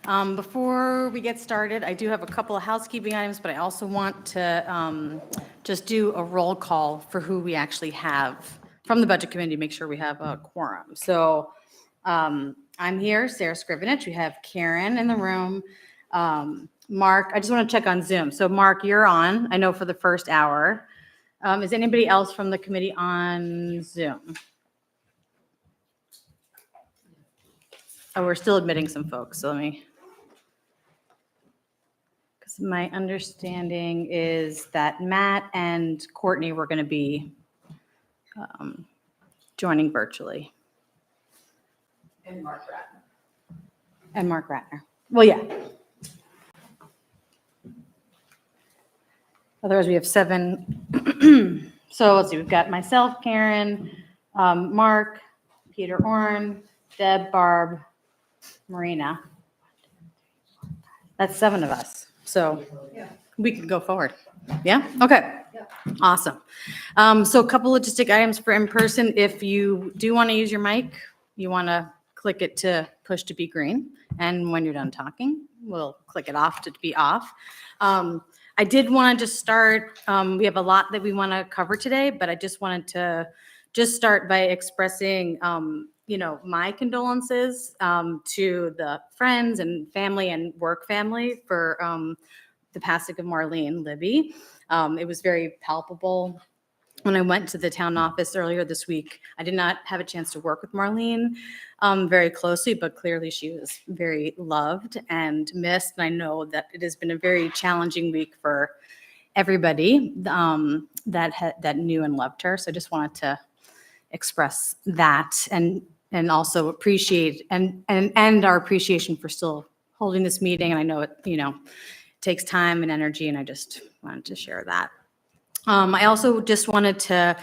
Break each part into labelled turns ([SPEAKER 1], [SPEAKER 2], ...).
[SPEAKER 1] Before we get started, I do have a couple of housekeeping items, but I also want to just do a roll call for who we actually have from the Budget Committee, make sure we have a quorum. So I'm here, Sarah Scrivenich. We have Karen in the room. Mark, I just want to check on Zoom. So Mark, you're on, I know, for the first hour. Is anybody else from the committee on Zoom? Oh, we're still admitting some folks, so let me. Because my understanding is that Matt and Courtney were going to be joining virtually.
[SPEAKER 2] And Mark Ratner.
[SPEAKER 1] And Mark Ratner. Well, yeah. Otherwise, we have 7. So let's see, we've got myself, Karen, Mark, Peter Orn, Deb, Barb, Marina. That's 7 of us. So we can go forward. Yeah? Okay.
[SPEAKER 2] Yeah.
[SPEAKER 1] Awesome. So a couple logistic items for in person. If you do want to use your mic, you want to click it to push to be green. And when you're done talking, we'll click it off to be off. I did want to just start, we have a lot that we want to cover today, but I just wanted to just start by expressing, my condolences to the friends and family and work family for the passing of Marlene Libby. It was very palpable. When I went to the town office earlier this week, I did not have a chance to work with Marlene very closely, but clearly she was very loved and missed. And I know that it has been a very challenging week for everybody that knew and loved her. So I just wanted to express that and also appreciate and our appreciation for still holding this meeting. And I know it, takes time and energy, and I just wanted to share that. I also just wanted to,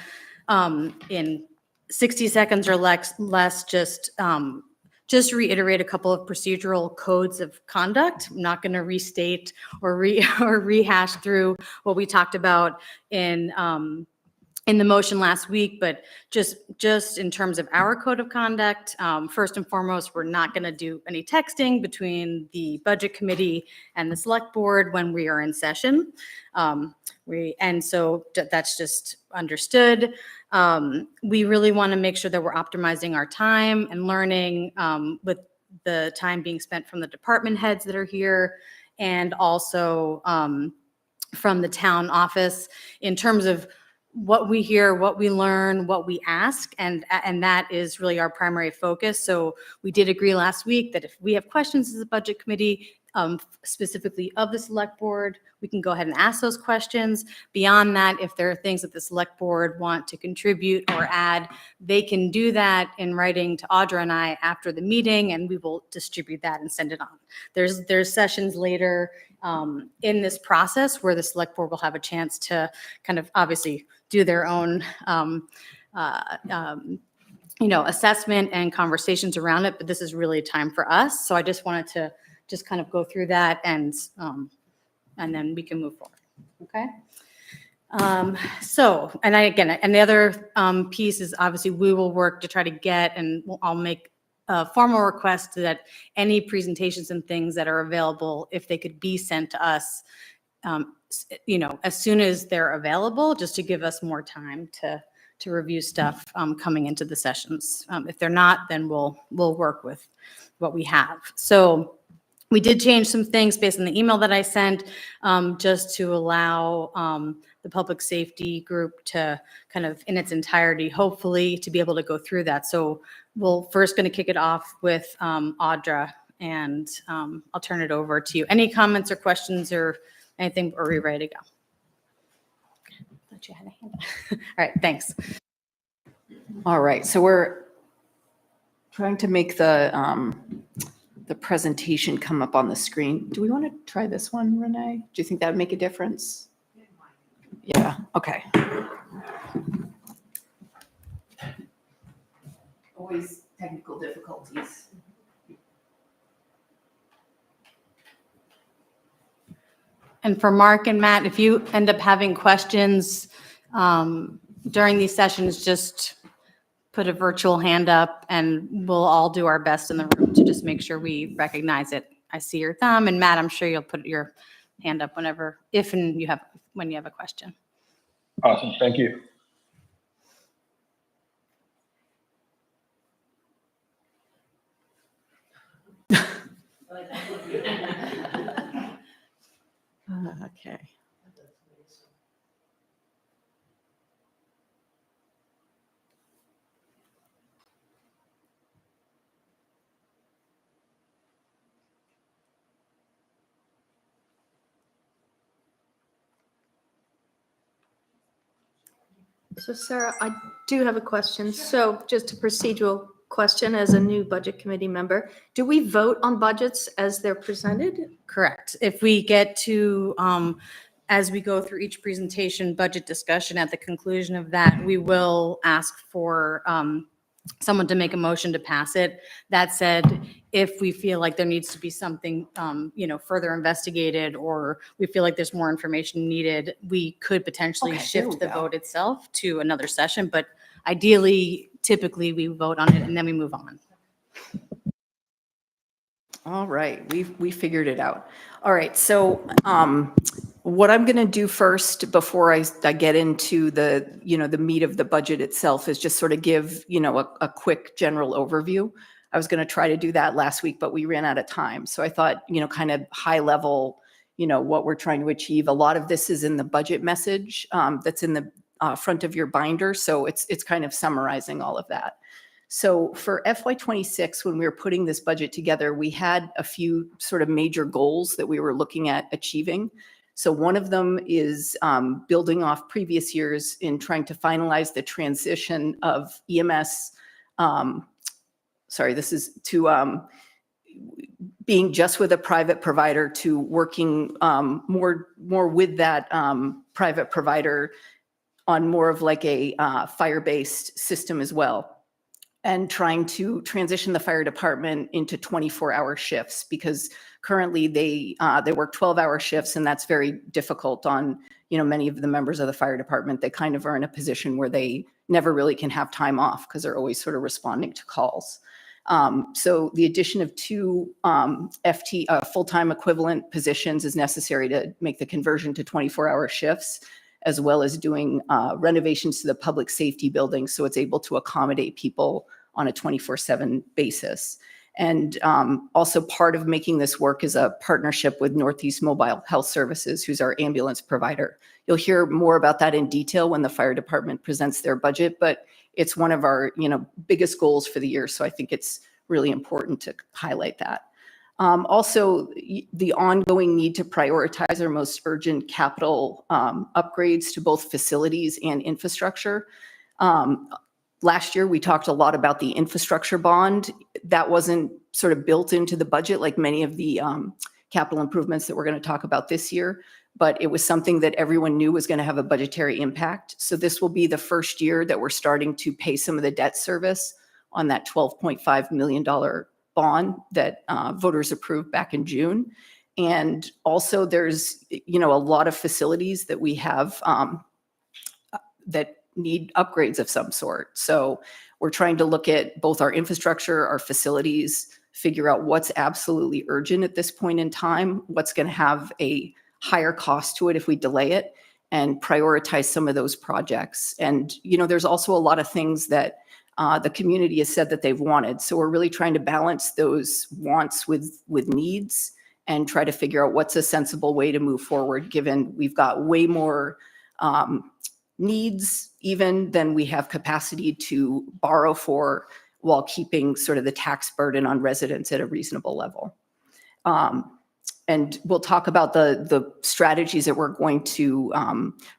[SPEAKER 1] in 60 seconds or less, just reiterate a couple of procedural codes of conduct. I'm not going to restate or rehash through what we talked about in the motion last week, but just in terms of our code of conduct, first and foremost, we're not going to do any texting between the Budget Committee and the Select Board when we are in session. And so that's just understood. We really want to make sure that we're optimizing our time and learning with the time being spent from the department heads that are here, and also from the town office in terms of what we hear, what we learn, what we ask, and that is really our primary focus. So we did agree last week that if we have questions as a Budget Committee, specifically of the Select Board, we can go ahead and ask those questions. Beyond that, if there are things that the Select Board want to contribute or add, they can do that in writing to Audra and I after the meeting, and we will distribute that and send it on. There's sessions later in this process where the Select Board will have a chance to kind of obviously do their own assessment and conversations around it, but this is really time for us. So I just wanted to just kind of go through that and then we can move forward. Okay. And the other piece is obviously we will work to try to get, and I'll make a formal request that any presentations and things that are available, if they could be sent to us, as soon as they're available, just to give us more time to review stuff coming into the sessions. If they're not, then we'll work with what we have. So we did change some things based on the email that I sent, just to allow the public safety group to kind of in its entirety, hopefully, to be able to go through that. So we're first going to kick it off with Audra, and I'll turn it over to you. Any comments or questions or anything? Are we ready to go? I thought you had a hand up. All right, thanks.
[SPEAKER 2] All right, so we're trying to make the presentation come up on the screen. Do we want to try this one, Renee? Do you think that would make a difference? Yeah, okay. Always technical difficulties.
[SPEAKER 1] And for Mark and Matt, if you end up having questions during these sessions, just put a virtual hand up and we'll all do our best in the room to just make sure we recognize it I see your thumb. And Matt, I'm sure you'll put your hand up whenever, if and you have, when you have a question.
[SPEAKER 3] Awesome. Thank you.
[SPEAKER 2] Okay.
[SPEAKER 4] So Sarah, I do have a question. So just a procedural question as a new budget committee member. Do we vote on budgets as they're presented?
[SPEAKER 1] Correct. If we get to, as we go through each presentation, budget discussion, at the conclusion of that, we will ask for someone to make a motion to pass it. That said, if we feel like there needs to be something, further investigated, or we feel like there's more information needed, we could potentially
[SPEAKER 2] Okay, there
[SPEAKER 1] shift
[SPEAKER 2] we
[SPEAKER 1] the
[SPEAKER 2] go.
[SPEAKER 1] vote itself to another session. But ideally, typically, we vote on it and then we move on.
[SPEAKER 2] All right, we figured it out. All right, so what I'm going to do first before I get into the, the meat of the budget itself is just sort of give, a quick general overview. I was going to try to do that last week, but we ran out of time. So I thought, kind of high level, what we're trying to achieve. A lot of this is in the budget message that's in the front of your binder. So it's kind of summarizing all of that. So for FY26, when we were putting this budget together, we had a few sort of major goals that we were looking at achieving. So one of them is building off previous years in trying to finalize the transition of EMS. This is to being just with a private provider to working more with that private provider on more of like a fire-based system as well. And trying to transition the fire department into 24-hour shifts, because currently they work 12-hour shifts, and that's very difficult on many of the members of the fire department. They kind of are in a position where they never really can have time off because they're always sort of responding to calls. So the addition of 2 full-time equivalent positions is necessary to make the conversion to 24-hour shifts, as well as doing renovations to the public safety building so it's able to accommodate people on a 24/7 basis. And also part of making this work is a partnership with Northeast Mobile Health Services, who's our ambulance provider. You'll hear more about that in detail when the fire department presents their budget, but it's one of our biggest goals for the year. So I think it's really important to highlight that. Also, the ongoing need to prioritize our most urgent capital upgrades to both facilities and infrastructure. Last year, we talked a lot about the infrastructure bond. That wasn't sort of built into the budget like many of the capital improvements that we're going to talk about this year, but it was something that everyone knew was going to have a budgetary impact. So this will be the first year that we're starting to pay some of the debt service on that $12.5 million bond that voters approved back in June. And also there's, a lot of facilities that we have that need upgrades of some sort. So we're trying to look at both our infrastructure, our facilities, figure out what's absolutely urgent at this point in time, what's going to have a higher cost to it if we delay it, and prioritize some of those projects. And, there's also a lot of things that the community has said that they've wanted. So we're really trying to balance those wants with needs and try to figure out what's a sensible way to move forward, given we've got way more needs even than we have capacity to borrow for, while keeping sort of the tax burden on residents at a reasonable level. And we'll talk about the strategies that we're going to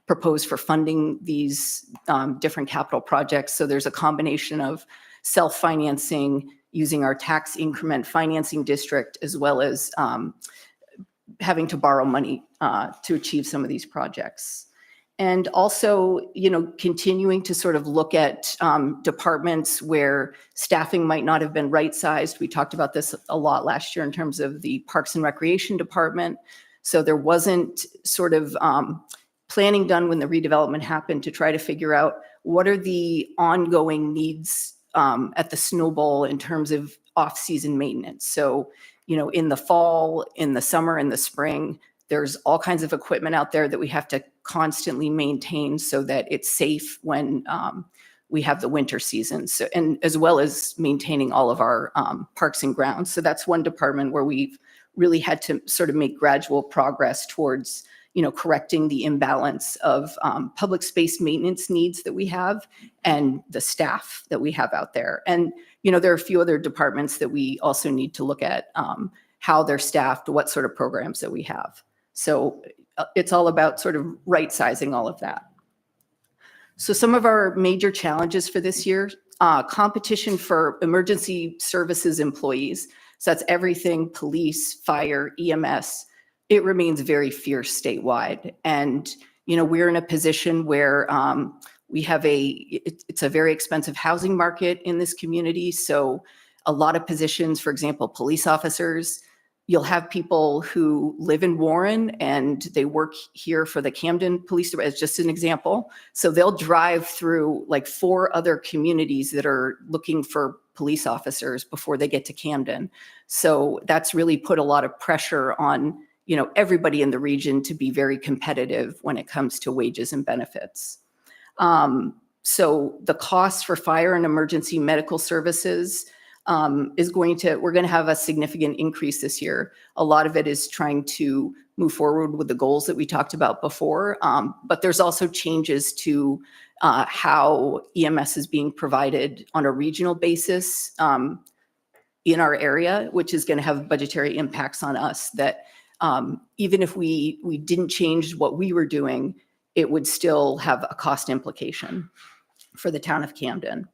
[SPEAKER 2] propose for funding these different capital projects. So there's a combination of self-financing using our tax increment financing district, as well as having to borrow money to achieve some of these projects. And also, continuing to sort of look at departments where staffing might not have been right-sized. We talked about this a lot last year in terms of the Parks and Recreation Department. So there wasn't sort of planning done when the redevelopment happened to try to figure out what are the ongoing needs at the Snow Bowl in terms of off-season maintenance. So in the fall, in the summer, in the spring, there's all kinds of equipment out there that we have to constantly maintain so that it's safe when we have the winter season. So, and as well as maintaining all of our parks and grounds. So that's one department where we've really had to sort of make gradual progress towards, correcting the imbalance of public space maintenance needs that we have and the staff that we have out there. And, there are a few other departments that we also need to look at how they're staffed, what sort of programs that we have. So it's all about sort of right sizing all of that. So some of our major challenges for this year, competition for emergency services employees. So that's everything, police, fire, EMS. It remains very fierce statewide. And, we're in a position where we have it's a very expensive housing market in this community. So a lot of positions, for example, police officers, you'll have people who live in Warren and they work here for the Camden Police Department, as just an example. So they'll drive through like 4 other communities that are looking for police officers before they get to Camden. So that's really put a lot of pressure on, everybody in the region to be very competitive when it comes to wages and benefits. So the cost for fire and emergency medical services we're going to have a significant increase this year. A lot of it is trying to move forward with the goals that we talked about before, but there's also changes to how EMS is being provided on a regional basis in our area, which is going to have budgetary impacts on us that even if we didn't change what we were doing, it would still have a cost implication for the town of Camden.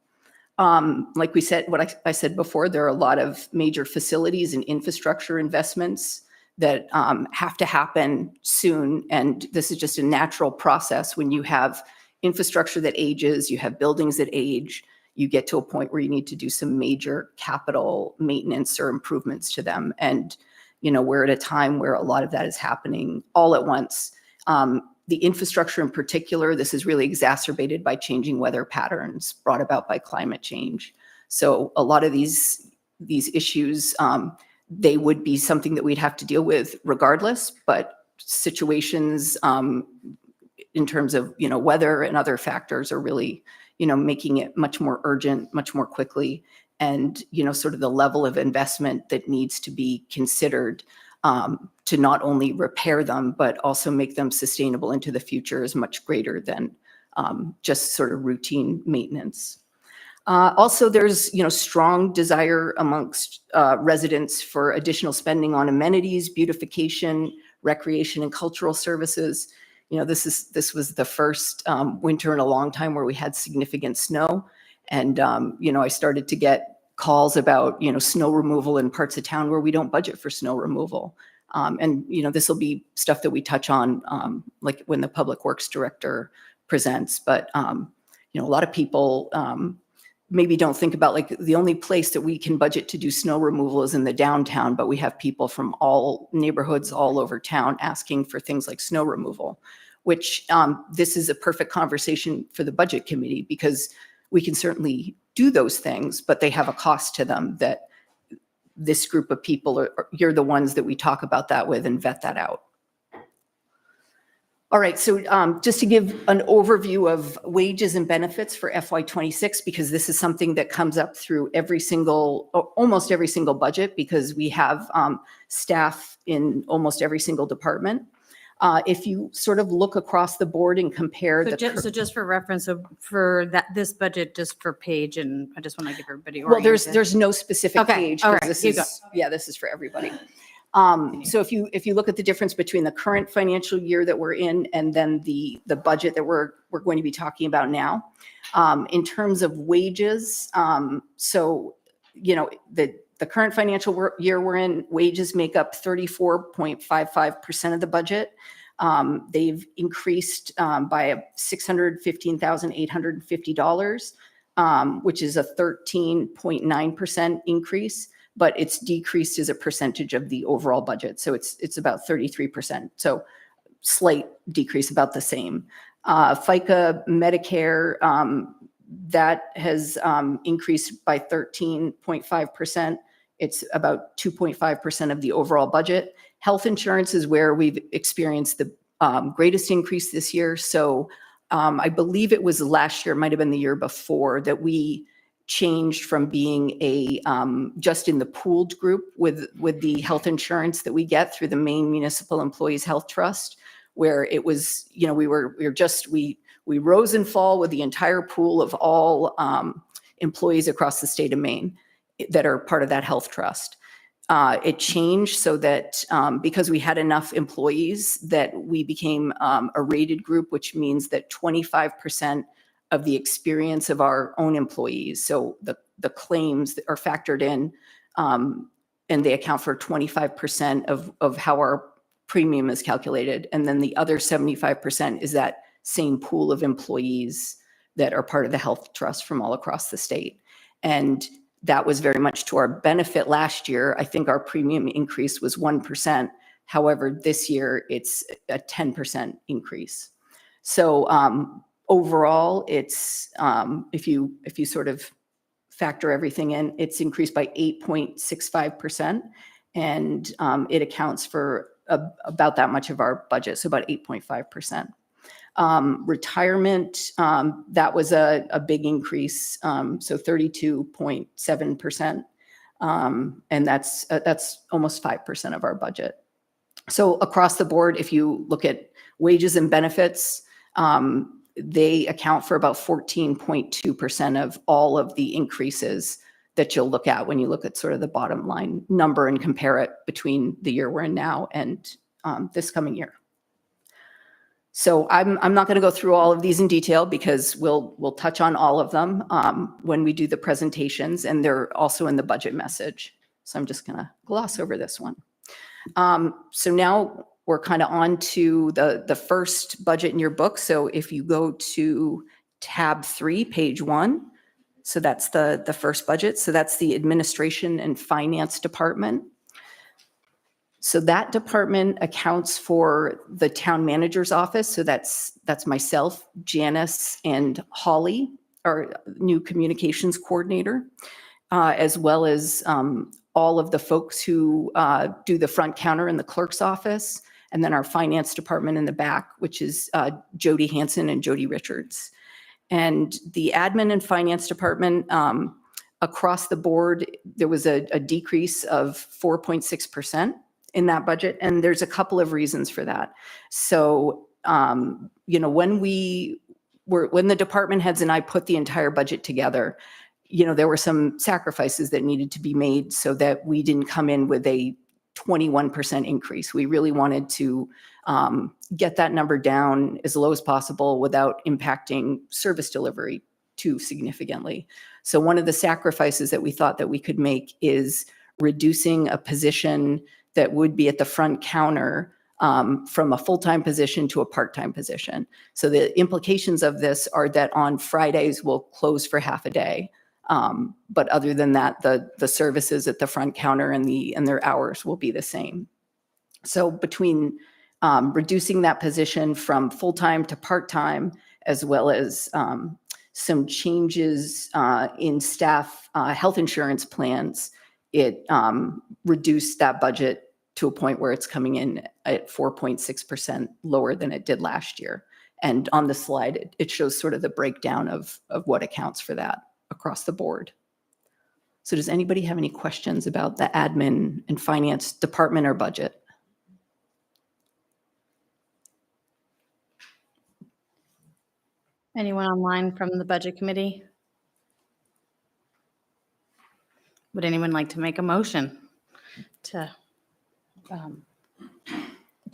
[SPEAKER 2] Like we said, what I said before, there are a lot of major facilities and infrastructure investments that have to happen soon. And this is just a natural process. When you have infrastructure that ages, you have buildings that age, you get to a point where you need to do some major capital maintenance or improvements to them. And, we're at a time where a lot of that is happening all at once. The infrastructure in particular, this is really exacerbated by changing weather patterns brought about by climate change. So a lot of these issues, they would be something that we'd have to deal with regardless, but situations in terms of, weather and other factors are really, making it much more urgent, much more quickly. And, sort of the level of investment that needs to be considered to not only repair them, but also make them sustainable into the future is much greater than just sort of routine maintenance. Also, there's, strong desire amongst residents for additional spending on amenities, beautification, recreation, and cultural services. This was the first winter in a long time where we had significant snow. And, I started to get calls about, snow removal in parts of town where we don't budget for snow removal. And, this will be stuff that we touch on, like when the Public Works Director presents. But, a lot of people maybe don't think about, like, the only place that we can budget to do snow removal is in the downtown, but we have people from all neighborhoods all over town asking for things like snow removal, which this is a perfect conversation for the Budget Committee, because we can certainly do those things, but they have a cost to them that this group of people you're the ones that we talk about that with and vet that out. All right, so just to give an overview of wages and benefits for FY26, because this is something that comes up through almost every single budget, because we have staff in almost every single department. If you sort of look across the board and compare
[SPEAKER 1] So just for reference, so for this budget, just for Paige, and I just want to give everybody.
[SPEAKER 2] Well,
[SPEAKER 1] oriented.
[SPEAKER 2] there's no specific
[SPEAKER 1] Okay,
[SPEAKER 2] page.
[SPEAKER 1] all
[SPEAKER 2] 'Cause
[SPEAKER 1] right,
[SPEAKER 2] this
[SPEAKER 1] you
[SPEAKER 2] is,
[SPEAKER 1] go.
[SPEAKER 2] yeah, this is for everybody. So if you look at the difference between the current financial year that we're in and then the budget that we're going to be talking about now, in terms of wages, so the current financial year we're in, wages make up 34.55% of the budget. They've increased by $615,850, which is a 13.9% increase, but it's decreased as a percentage of the overall budget. So it's about 33%. So slight decrease, about the same. FICA, Medicare, that has increased by 13.5%. It's about 2.5% of the overall budget. Health insurance is where we've experienced the greatest increase this year. So I believe it was last year, it might have been the year before, that we changed from being a just in the pooled group with the health insurance that we get through the Maine Municipal Employees Health Trust, where it was, you know, we rose and fall with the entire pool of all employees across the state of Maine that are part of that health trust. It changed so that because we had enough employees that we became a rated group, which means that 25% of the experience of our own employees, so the claims that are factored in, and they account for 25% of how our premium is calculated. And then the other 75% is that same pool of employees that are part of the health trust from all across the state. And that was very much to our benefit last year. I think our premium increase was 1%. However, this year it's a 10% increase. So overall, it's if you sort of factor everything in, it's increased by 8.65%, and it accounts for about that much of our budget, so about 8.5%. Retirement, that was a big increase, so 32.7%, and that's almost 5% of our budget. So across the board, if you look at wages and benefits, they account for about 14.2% of all of the increases that you'll look at when you look at sort of the bottom line number and compare it between the year we're in now and this coming year. So I'm not going to go through all of these in detail because we'll touch on all of them when we do the presentations, and they're also in the budget message. So I'm just going to gloss over this one. So now we're kind of on to the first budget in your book. So if you go to tab 3, page 1, so that's the first budget. So that's the Administration and Finance Department. So that department accounts for the town manager's office. So that's myself, Janice, and Holly, our new communications coordinator, as well as all of the folks who do the front counter in the clerk's office, and then our finance department in the back, which is Jody Hanson and Jody Richards. And the admin and finance department, across the board, there was a decrease of 4.6% in that budget. And there's a couple of reasons for that. So, you know, when the department heads and I put the entire budget together, you know, there were some sacrifices that needed to be made so that we didn't come in with a 21% increase. We really wanted to get that number down as low as possible without impacting service delivery too significantly. So one of the sacrifices that we thought that we could make is reducing a position that would be at the front counter from a full-time position to a part-time position. So the implications of this are that on Fridays we'll close for half a day. But other than that, the services at the front counter and their hours will be the same. So between reducing that position from full-time to part-time, as well as some changes in staff health insurance plans, it reduced that budget to a point where it's coming in at 4.6% lower than it did last year. And on the slide, it shows sort of the breakdown of what accounts for that across the board. So does anybody have any questions about the admin and finance department or budget?
[SPEAKER 1] Anyone online from the budget committee? Would anyone like to make a motion to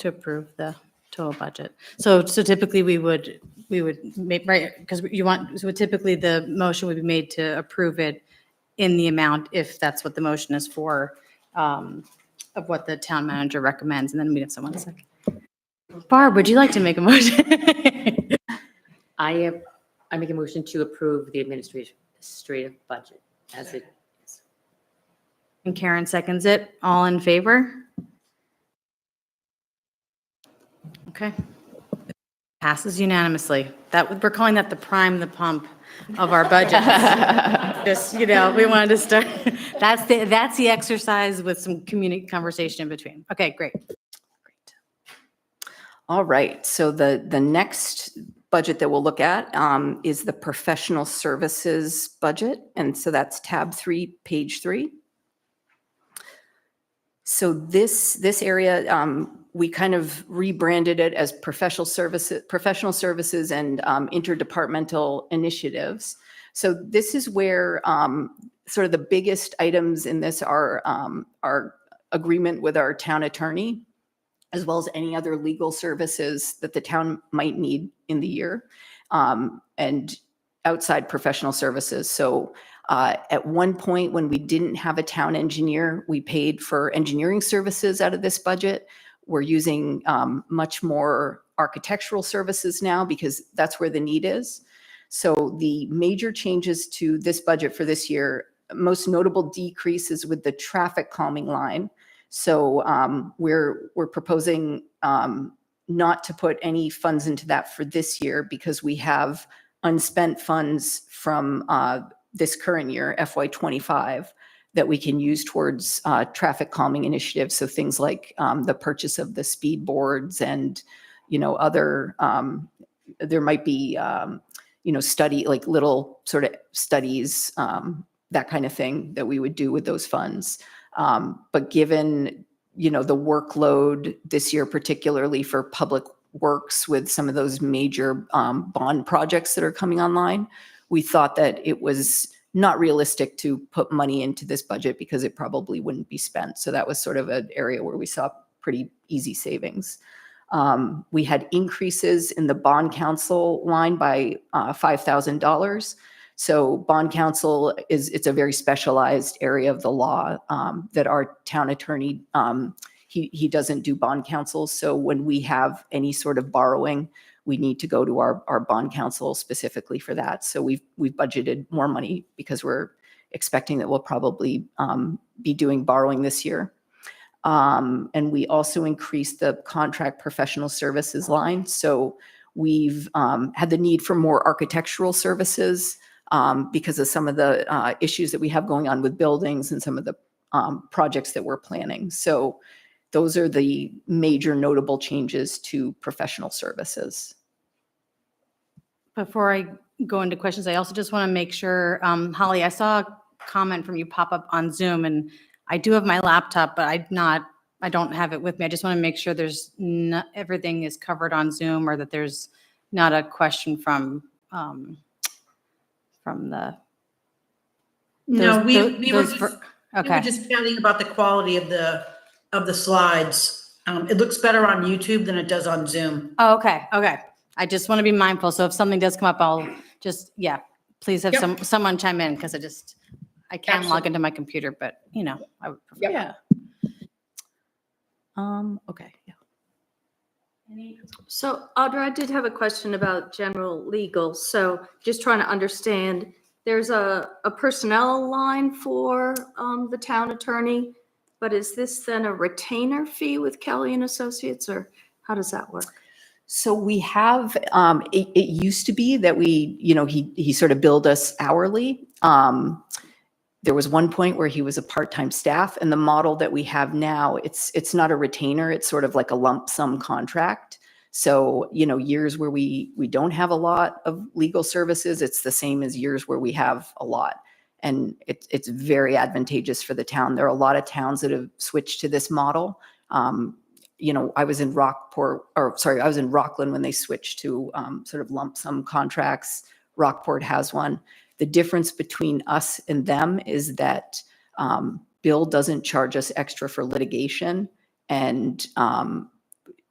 [SPEAKER 1] approve the total budget? So typically we would make, right, because so typically the motion would be made to approve it in the amount, if that's what the motion is for, of what the town manager recommends, and then we have someone second. Barb, would you like to make a motion?
[SPEAKER 5] I make a motion to approve the administrative budget as it is.
[SPEAKER 1] And Karen seconds it. All in favor? Okay. Passes unanimously. We're calling that the prime the pump of our budget. Just, we wanted to start, that's the exercise with some conversation in between. Okay, great.
[SPEAKER 2] All right, so the next budget that we'll look at is the professional services budget. And so that's tab 3, page 3. So this area, we kind of rebranded it as professional services and interdepartmental initiatives. So this is where sort of the biggest items in this are our agreement with our town attorney, as well as any other legal services that the town might need in the year, and outside professional services. So at one point when we didn't have a town engineer, we paid for engineering services out of this budget. We're using much more architectural services now because that's where the need is. So the major changes to this budget for this year, most notable decreases with the traffic calming line. So we're proposing not to put any funds into that for this year because we have unspent funds from this current year, FY25, that we can use towards traffic calming initiatives. So things like the purchase of the speed boards and, other, there might be, study, like little sort of studies, that kind of thing that we would do with those funds. But given, the workload this year, particularly for public works with some of those major bond projects that are coming online, we thought that it was not realistic to put money into this budget because it probably wouldn't be spent. So that was sort of an area where we saw pretty easy savings. We had increases in the bond counsel line by $5,000. So bond counsel it's a very specialized area of the law that our town attorney, he doesn't do bond counsel. So when we have any sort of borrowing, we need to go to our bond counsel specifically for that. So we've budgeted more money because we're expecting that we'll probably be doing borrowing this year. And we also increased the contract professional services line. So we've had the need for more architectural services because of some of the issues that we have going on with buildings and some of the projects that we're planning. So those are the major notable changes to professional services.
[SPEAKER 1] Before I go into questions, I also just want to make sure, Holly, I saw a comment from you pop up on Zoom, and I do have my laptop, but I don't have it with me. I just want to make sure everything is covered on Zoom, or that there's not a question from the.
[SPEAKER 6] No, we were
[SPEAKER 1] Okay.
[SPEAKER 6] just chatting about the quality of the slides. It looks better on YouTube than it does on Zoom.
[SPEAKER 1] Oh, okay. I just want to be mindful. So if something does come up, I'll just, please have
[SPEAKER 6] Yep.
[SPEAKER 1] someone chime in, because I can't log
[SPEAKER 6] Absolutely.
[SPEAKER 1] into my computer, but I would prefer.
[SPEAKER 6] Yep.
[SPEAKER 2] Yeah. Okay. Yeah.
[SPEAKER 4] So Audra, I did have a question about general legal. So just trying to understand, there's a personnel line for the town attorney, but is this then a retainer fee with Kelly and Associates, or how does that work?
[SPEAKER 2] So we have, it used to be that he sort of billed us hourly. There was one point where he was a part-time staff, and the model that we have now, it's not a retainer, it's sort of like a lump sum contract. So, years where we don't have a lot of legal services, it's the same as years where we have a lot. And it's very advantageous for the town. There are a lot of towns that have switched to this model. I was in I was in Rockland when they switched to sort of lump sum contracts. Rockport has one. The difference between us and them is that Bill doesn't charge us extra for litigation, and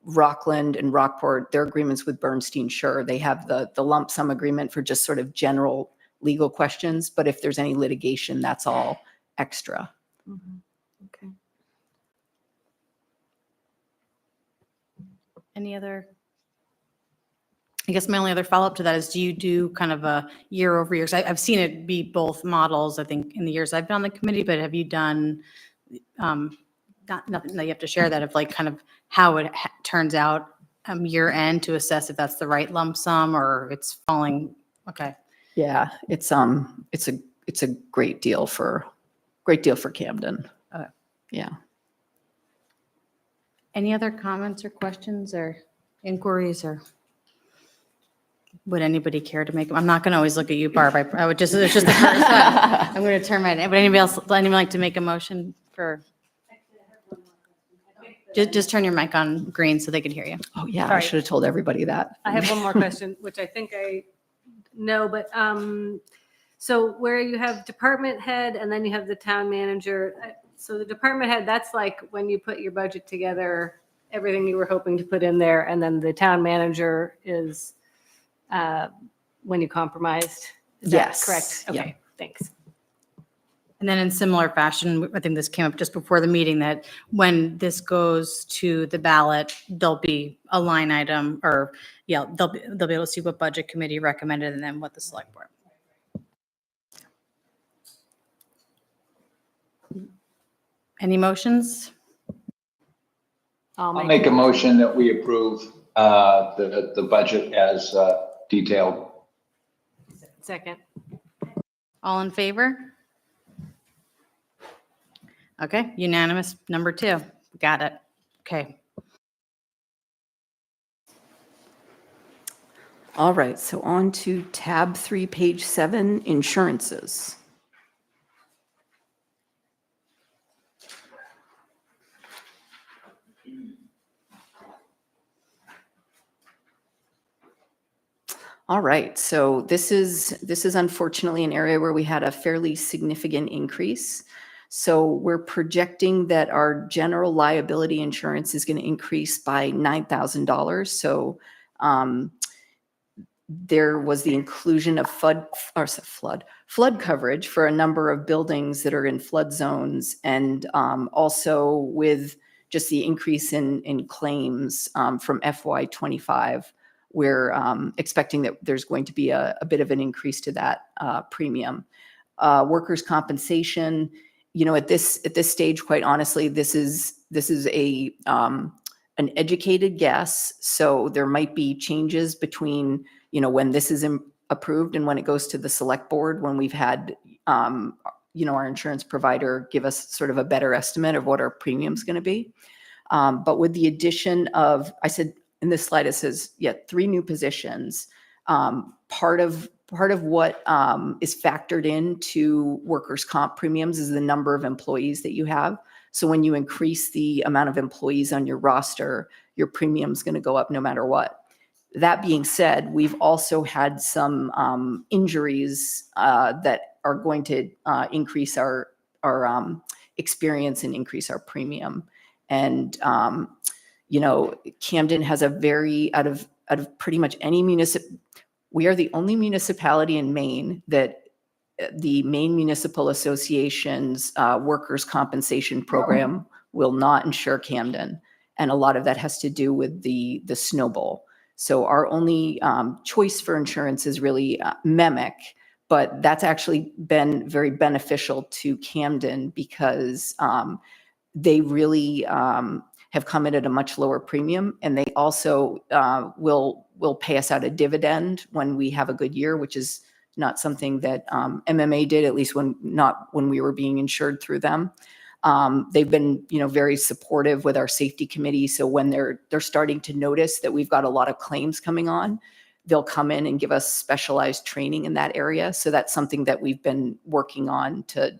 [SPEAKER 2] Rockland and Rockport, their agreements with Bernstein, sure, they have the lump sum agreement for just sort of general legal questions, but if there's any litigation, that's all extra.
[SPEAKER 4] Okay.
[SPEAKER 1] Any other? I guess my only other follow-up to that is, do you do kind of a year over year? 'Cause I've seen it be both models, I think, in the years I've been on the committee, but have you done, nothing that you have to share, that of like kind of how it turns out year end to assess if that's the right lump sum or it's falling? Okay.
[SPEAKER 2] Yeah, it's a great deal for Camden.
[SPEAKER 1] Okay.
[SPEAKER 2] Yeah.
[SPEAKER 1] Any other comments or questions or inquiries, or would anybody care to make? I'm not going to always look at you, Barb. I would just, it's just the first one. I'm going to turn my, would anybody else, anyone like to make a motion for? Just turn your mic on green so they can hear you.
[SPEAKER 2] Oh, yeah, I
[SPEAKER 7] Sorry.
[SPEAKER 2] should have told everybody that.
[SPEAKER 7] I have one more question, which I think I know, but, so where you have department head and then you have the town manager. So the department head, that's like when you put your budget together, everything you were hoping to put in there. And then the town manager is, when you compromised. Is that
[SPEAKER 2] Yes,
[SPEAKER 7] correct?
[SPEAKER 2] yeah.
[SPEAKER 7] Okay, thanks.
[SPEAKER 1] And then in similar fashion, I think this came up just before the meeting, that when this goes to the ballot, there'll be a line item, or, yeah, they'll be able to see what budget committee recommended and then what the select board. Any motions?
[SPEAKER 3] I'll make a motion that we approve the budget as detailed.
[SPEAKER 7] Second.
[SPEAKER 1] All in favor? Okay, unanimous, number 2. Got it. Okay.
[SPEAKER 2] All right, so on to tab 3, page 7, insurances. All right, so this is unfortunately an area where we had a fairly significant increase. So we're projecting that our general liability insurance is going to increase by $9,000. So there was the inclusion of flood coverage for a number of buildings that are in flood zones, and also with just the increase in claims from FY25. We're expecting that there's going to be a bit of an increase to that premium. Workers' compensation, at this stage, quite honestly, this is an educated guess. So there might be changes between when this is approved and when it goes to the select board, when we've had our insurance provider give us sort of a better estimate of what our premium's going to be. But with the addition of, I said in this slide, it says, 3 new positions. Part of what is factored into workers' comp premiums is the number of employees that you have. So when you increase the amount of employees on your roster, your premium's going to go up no matter what. That being said, we've also had some injuries that are going to increase our experience and increase our premium. And Camden has a very, out of pretty much any we are the only municipality in Maine that the Maine Municipal Association's workers' compensation program will not insure Camden. And a lot of that has to do with the Snow Bowl. So our only choice for insurance is really MEMIC, but that's actually been very beneficial to Camden because they really have come in at a much lower premium, and they also will pay us out a dividend when we have a good year, which is not something that MMA did, at least not when we were being insured through them. They've been, very supportive with our safety committee. So when they're starting to notice that we've got a lot of claims coming on, they'll come in and give us specialized training in that area. So that's something that we've been working on to,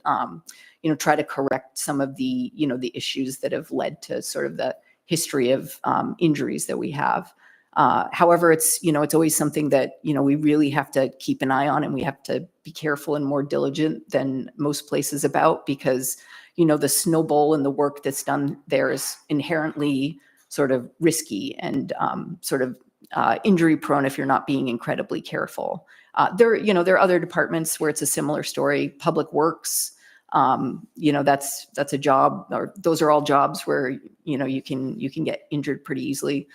[SPEAKER 2] try to correct some of the, the issues that have led to sort of the history of injuries that we have. However, it's always something that, we really have to keep an eye on, and we have to be careful and more diligent than most places about, because, the Snow Bowl and the work that's done there is inherently sort of risky and injury prone if you're not being incredibly careful. There are other departments where it's a similar story. Public Works, that's a job, or those are all jobs where, you can get injured pretty easily.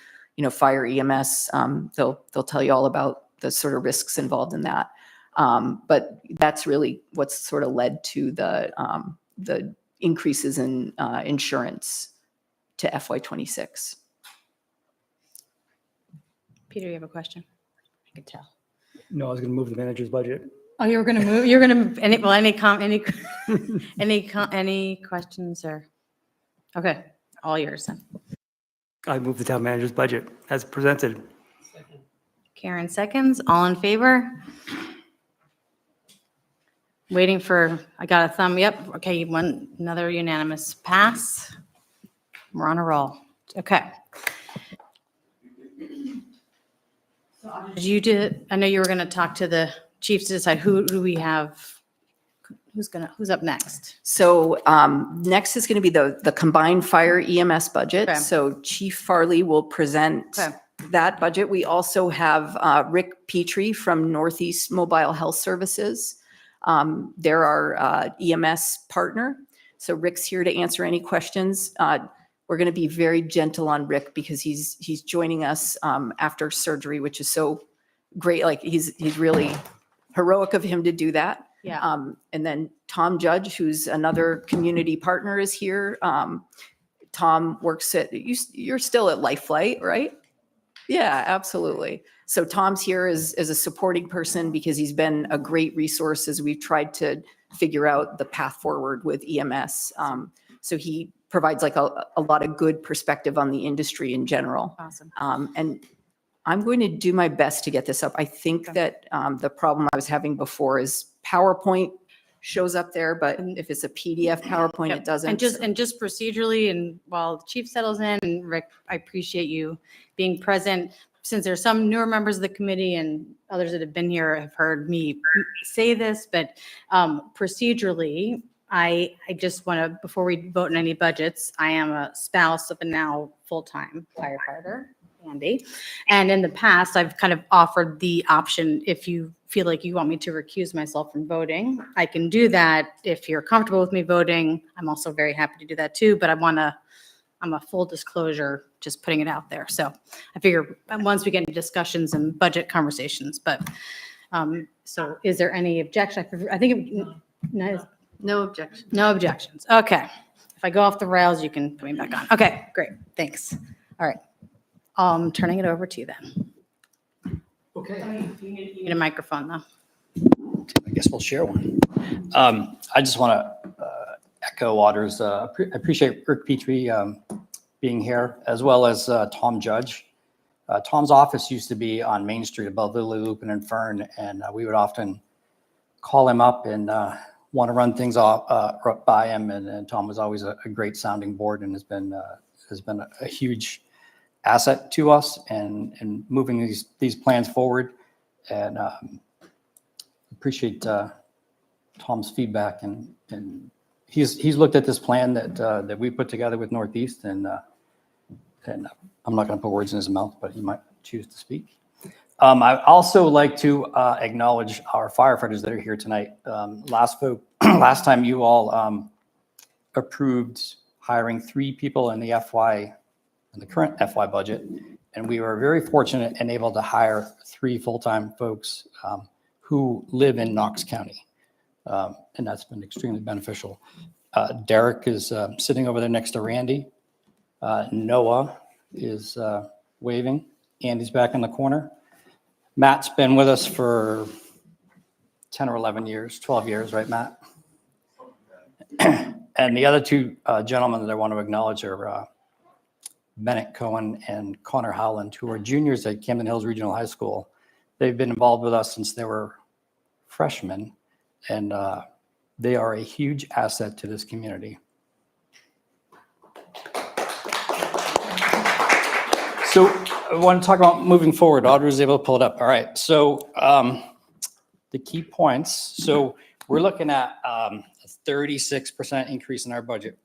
[SPEAKER 2] Fire, EMS, they'll tell you all about the sort of risks involved in that. But that's really what's sort of led to the increases in insurance to FY26.
[SPEAKER 1] Peter, you have a question? I could tell.
[SPEAKER 8] No, I was going to move the manager's budget.
[SPEAKER 1] Oh, you were gonna move, any questions or? Okay, all yours then.
[SPEAKER 8] I move the town manager's budget as presented.
[SPEAKER 1] Karen seconds, all in favor? Waiting for, I got a thumb, yep, okay, another unanimous pass. We're on a roll, okay. I know you were gonna talk to the chiefs to decide who we have, who's up next?
[SPEAKER 2] So next is going to be the combined fire EMS budget.
[SPEAKER 1] Okay.
[SPEAKER 2] So Chief Farley will present
[SPEAKER 1] Okay.
[SPEAKER 2] that budget. We also have Rick Petrie from Northeast Mobile Health Services. They're our EMS partner. So Rick's here to answer any questions. We're going to be very gentle on Rick because he's joining us after surgery, which is so great. Like he's really heroic of him to do that.
[SPEAKER 1] Yeah,
[SPEAKER 2] And then Tom Judge, who's another community partner, is here. Tom works you're still at Life Flight, right? Yeah, absolutely. So Tom's here as a supporting person because he's been a great resource as we've tried to figure out the path forward with EMS. So he provides like a lot of good perspective on the industry in general.
[SPEAKER 1] awesome.
[SPEAKER 2] And I'm going to do my best to get this up. I think that the problem I was having before is PowerPoint shows up there, but if it's a PDF PowerPoint,
[SPEAKER 1] Yep.
[SPEAKER 2] it doesn't.
[SPEAKER 1] And just procedurally, and while the chief settles in, and Rick, I appreciate you being present. Since there's some newer members of the committee and others that have been here have heard me say this, but procedurally, I just want to, before we vote on any budgets, I am a spouse of a now full-time firefighter, Andy. And in the past, I've kind of offered the option, if you feel like you want me to recuse myself from voting, I can do that. If you're comfortable with me voting, I'm also very happy to do that too, but I'm a full disclosure, just putting it out there. So I figure once we get into discussions and budget conversations, but, so is there any objection? I think,
[SPEAKER 4] No objection.
[SPEAKER 1] no objections. Okay. If I go off the rails, you can put me back on. Okay, great. Thanks. All right. Turning it over to you then.
[SPEAKER 9] Okay,
[SPEAKER 1] You need a microphone though.
[SPEAKER 9] I guess we'll share one. I just want to echo Waters. I appreciate Rick Petrie being here, as well as Tom Judge. Tom's office used to be on Main Street above Lily Lupin and Fern, and we would often call him up and want to run things off by him. And Tom was always a great sounding board and has been a huge asset to us and moving these plans forward. And appreciate Tom's feedback, and he's looked at this plan that we put together with Northeast, and I'm not going to put words in his mouth, but he might choose to speak. I also like to acknowledge our firefighters that are here tonight. Last time you all approved hiring 3 people in the current FY budget, and we were very fortunate and able to hire 3 full-time folks who live in Knox County, and that's been extremely beneficial. Derek is sitting over there next to Randy. Noah is waving. Andy's back in the corner. Matt's been with us for 10 or 11 years, 12 years, right, Matt? And the other 2 gentlemen that I want to acknowledge are Bennett Cohen and Connor Howland, who are juniors at Camden Hills Regional High School. They've been involved with us since they were freshmen, and they are a huge asset to this community. So I want to talk about moving forward. Audrey was able to pull it up. All right. So the key points. So we're looking at a 36% increase in our budget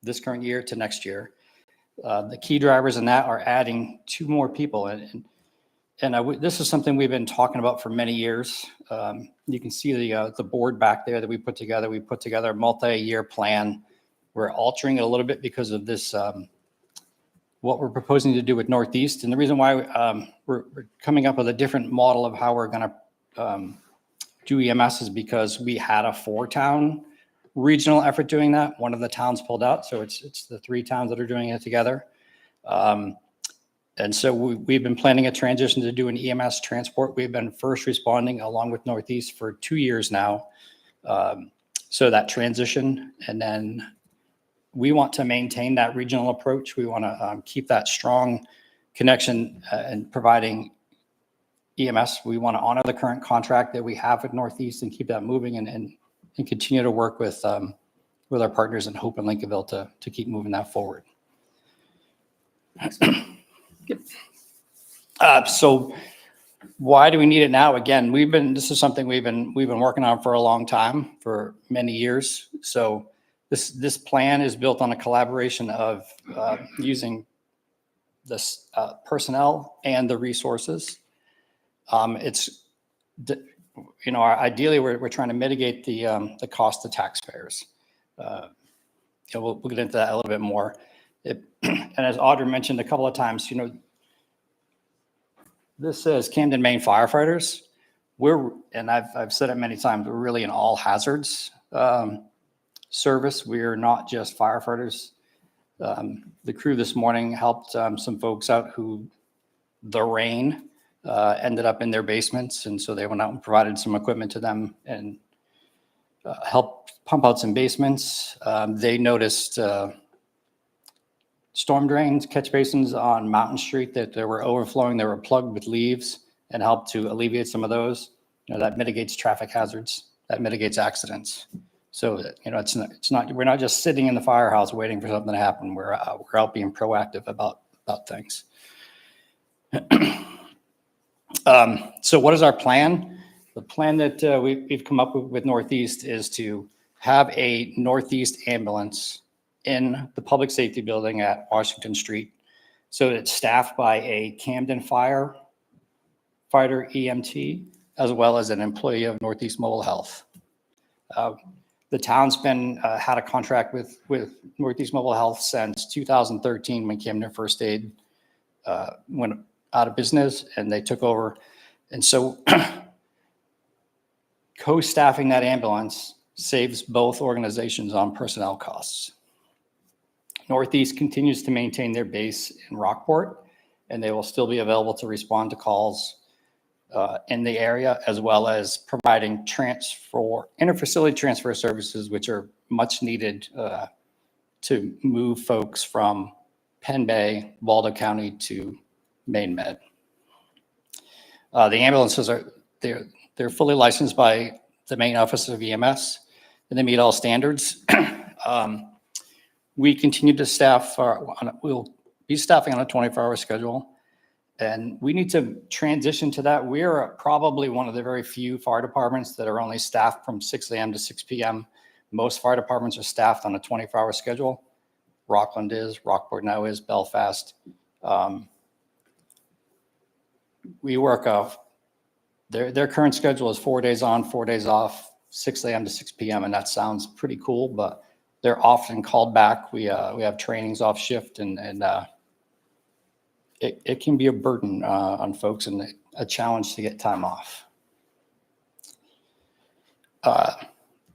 [SPEAKER 9] this current year to next year. The key drivers in that are adding 2 more people. And this is something we've been talking about for many years. You can see the board back there that we put together. We put together a multi-year plan. We're altering it a little bit because of this, what we're proposing to do with Northeast. And the reason why we're coming up with a different model of how we're going to do EMS is because we had a 4-town regional effort doing that. One of the towns pulled out, so it's the 3 towns that are doing it together. And so we've been planning a transition to do an EMS transport. We've been first responding along with Northeast for 2 years now. So that transition, and then we want to maintain that regional approach. We want to keep that strong connection and providing EMS. We want to honor the current contract that we have with Northeast and keep that moving and continue to work with our partners in Hope and Lincolnville to keep moving that forward. So why do we need it now? Again, this is something we've been working on for a long time, for many years. So this plan is built on a collaboration of using this personnel and the resources. Ideally we're trying to mitigate the cost to taxpayers. We'll get into that a little bit more. And as Audra mentioned a couple of times, this says Camden, Maine firefighters. And I've said it many times, we're really an all hazards service. We are not just firefighters. The crew this morning helped some folks out who the rain ended up in their basements. And so they went out and provided some equipment to them and helped pump out some basements. They noticed storm drains, catch basins on Mountain Street that they were overflowing. They were plugged with leaves and helped to alleviate some of those. That mitigates traffic hazards, that mitigates accidents. So it's not we're not just sitting in the firehouse waiting for something to happen. We're out being proactive about things. So what is our plan? The plan that we've come up with Northeast is to have a Northeast ambulance in the public safety building at Washington Street. So it's staffed by a Camden firefighter EMT, as well as an employee of Northeast Mobile Health. The town's been had a contract with Northeast Mobile Health since 2013 when Camden First Aid went out of business and they took over. And so co-staffing that ambulance saves both organizations on personnel costs. Northeast continues to maintain their base in Rockport, and they will still be available to respond to calls in the area, as well as providing interfacility transfer services, which are much needed to move folks from Penn Bay, Waldo County to Maine Med. The ambulances they're fully licensed by the Maine Office of EMS, and they meet all standards. We continue to staff, we'll be staffing on a 24-hour schedule, and we need to transition to that. We are probably one of the very few fire departments that are only staffed from 6 a.m. to 6 p.m. Most fire departments are staffed on a 24-hour schedule. Rockland is, Rockport now is, Belfast. We work their current schedule is 4 days on, 4 days off, 6 a.m. to 6 p.m. And that sounds pretty cool, but they're often called back. We have trainings off shift, and it can be a burden on folks and a challenge to get time off.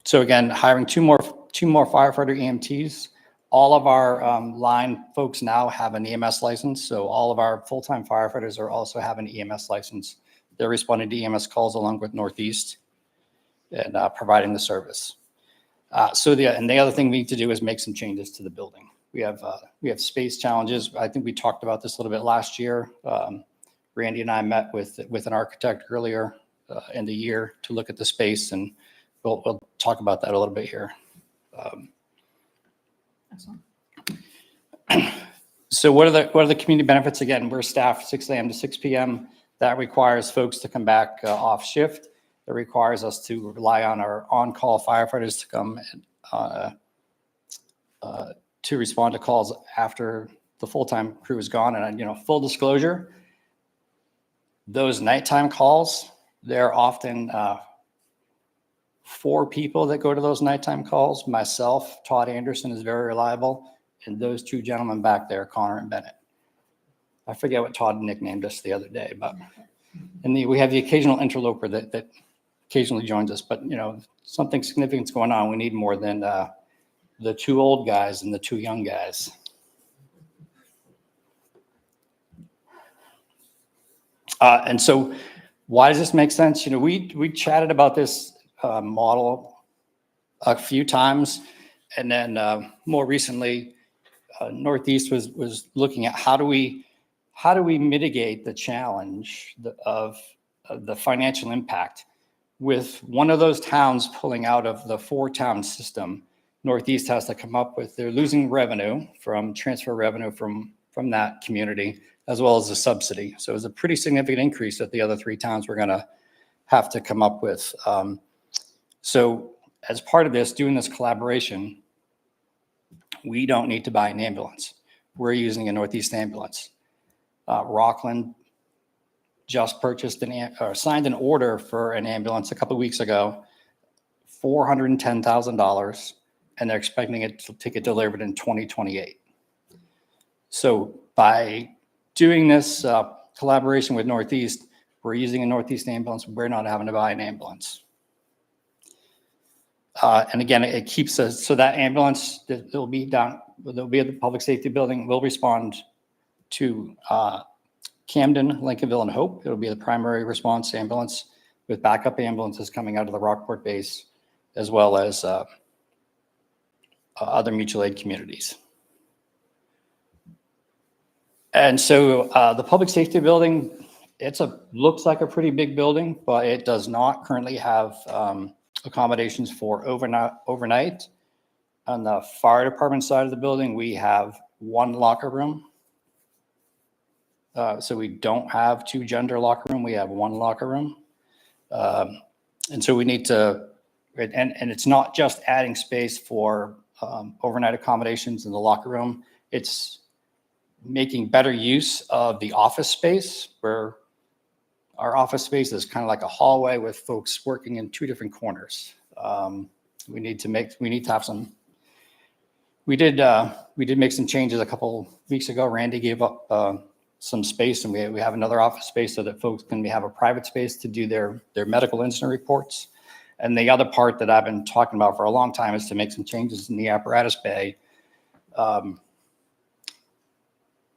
[SPEAKER 9] So again, hiring two more firefighter EMTs. All of our line folks now have an EMS license. So all of our full-time firefighters also have an EMS license. They're responding to EMS calls along with Northeast and providing the service. So the other thing we need to do is make some changes to the building. We have space challenges. I think we talked about this a little bit last year. Randy and I met with an architect earlier in the year to look at the space, and we'll talk about that a little bit here. So what are the community benefits? Again, we're staffed 6 a.m. to 6 p.m. That requires folks to come back off shift. It requires us to rely on our on-call firefighters to come to respond to calls after the full-time crew is gone. And full disclosure, those nighttime calls, there are often 4 people that go to those nighttime calls. Myself, Todd Anderson is very reliable, and those 2 gentlemen back there, Connor and Bennett. I forget what Todd nicknamed us the other day, but we have the occasional interloper that occasionally joins us. But something significant's going on. We need more than the 2 old guys and the 2 young guys. And so why does this make sense? We chatted about this model a few times. And then more recently, Northeast was looking at how do we mitigate the challenge of the financial impact with one of those towns pulling out of the 4-town system. Northeast has to come up with, they're losing revenue from transfer revenue from that community, as well as the subsidy. So it was a pretty significant increase that the other 3 towns were going to have to come up with. So as part of this, doing this collaboration, we don't need to buy an ambulance. We're using a Northeast ambulance. Rockland just purchased signed an order for an ambulance a couple of weeks ago, $410,000, and they're expecting it to get delivered in 2028. So by doing this collaboration with Northeast, we're using a Northeast ambulance. We're not having to buy an ambulance. And again, it keeps us, so that ambulance they'll be at the public safety building, will respond to Camden, Lincolnville, and Hope. It'll be the primary response ambulance with backup ambulances coming out of the Rockport base, as well as other mutual aid communities. And so the public safety building, looks like a pretty big building, but it does not currently have accommodations for overnight. On the fire department side of the building, we have 1 locker room. So we don't have 2 gender locker room. We have 1 locker room. And so we need to, and it's not just adding space for overnight accommodations in the locker room. It's making better use of the office space, where our office space is kind of like a hallway with folks working in 2 different corners. We need to have some, we did make some changes a couple weeks ago. Randy gave up some space, and we have another office space so that folks can have a private space to do their medical incident reports. And the other part that I've been talking about for a long time is to make some changes in the apparatus bay.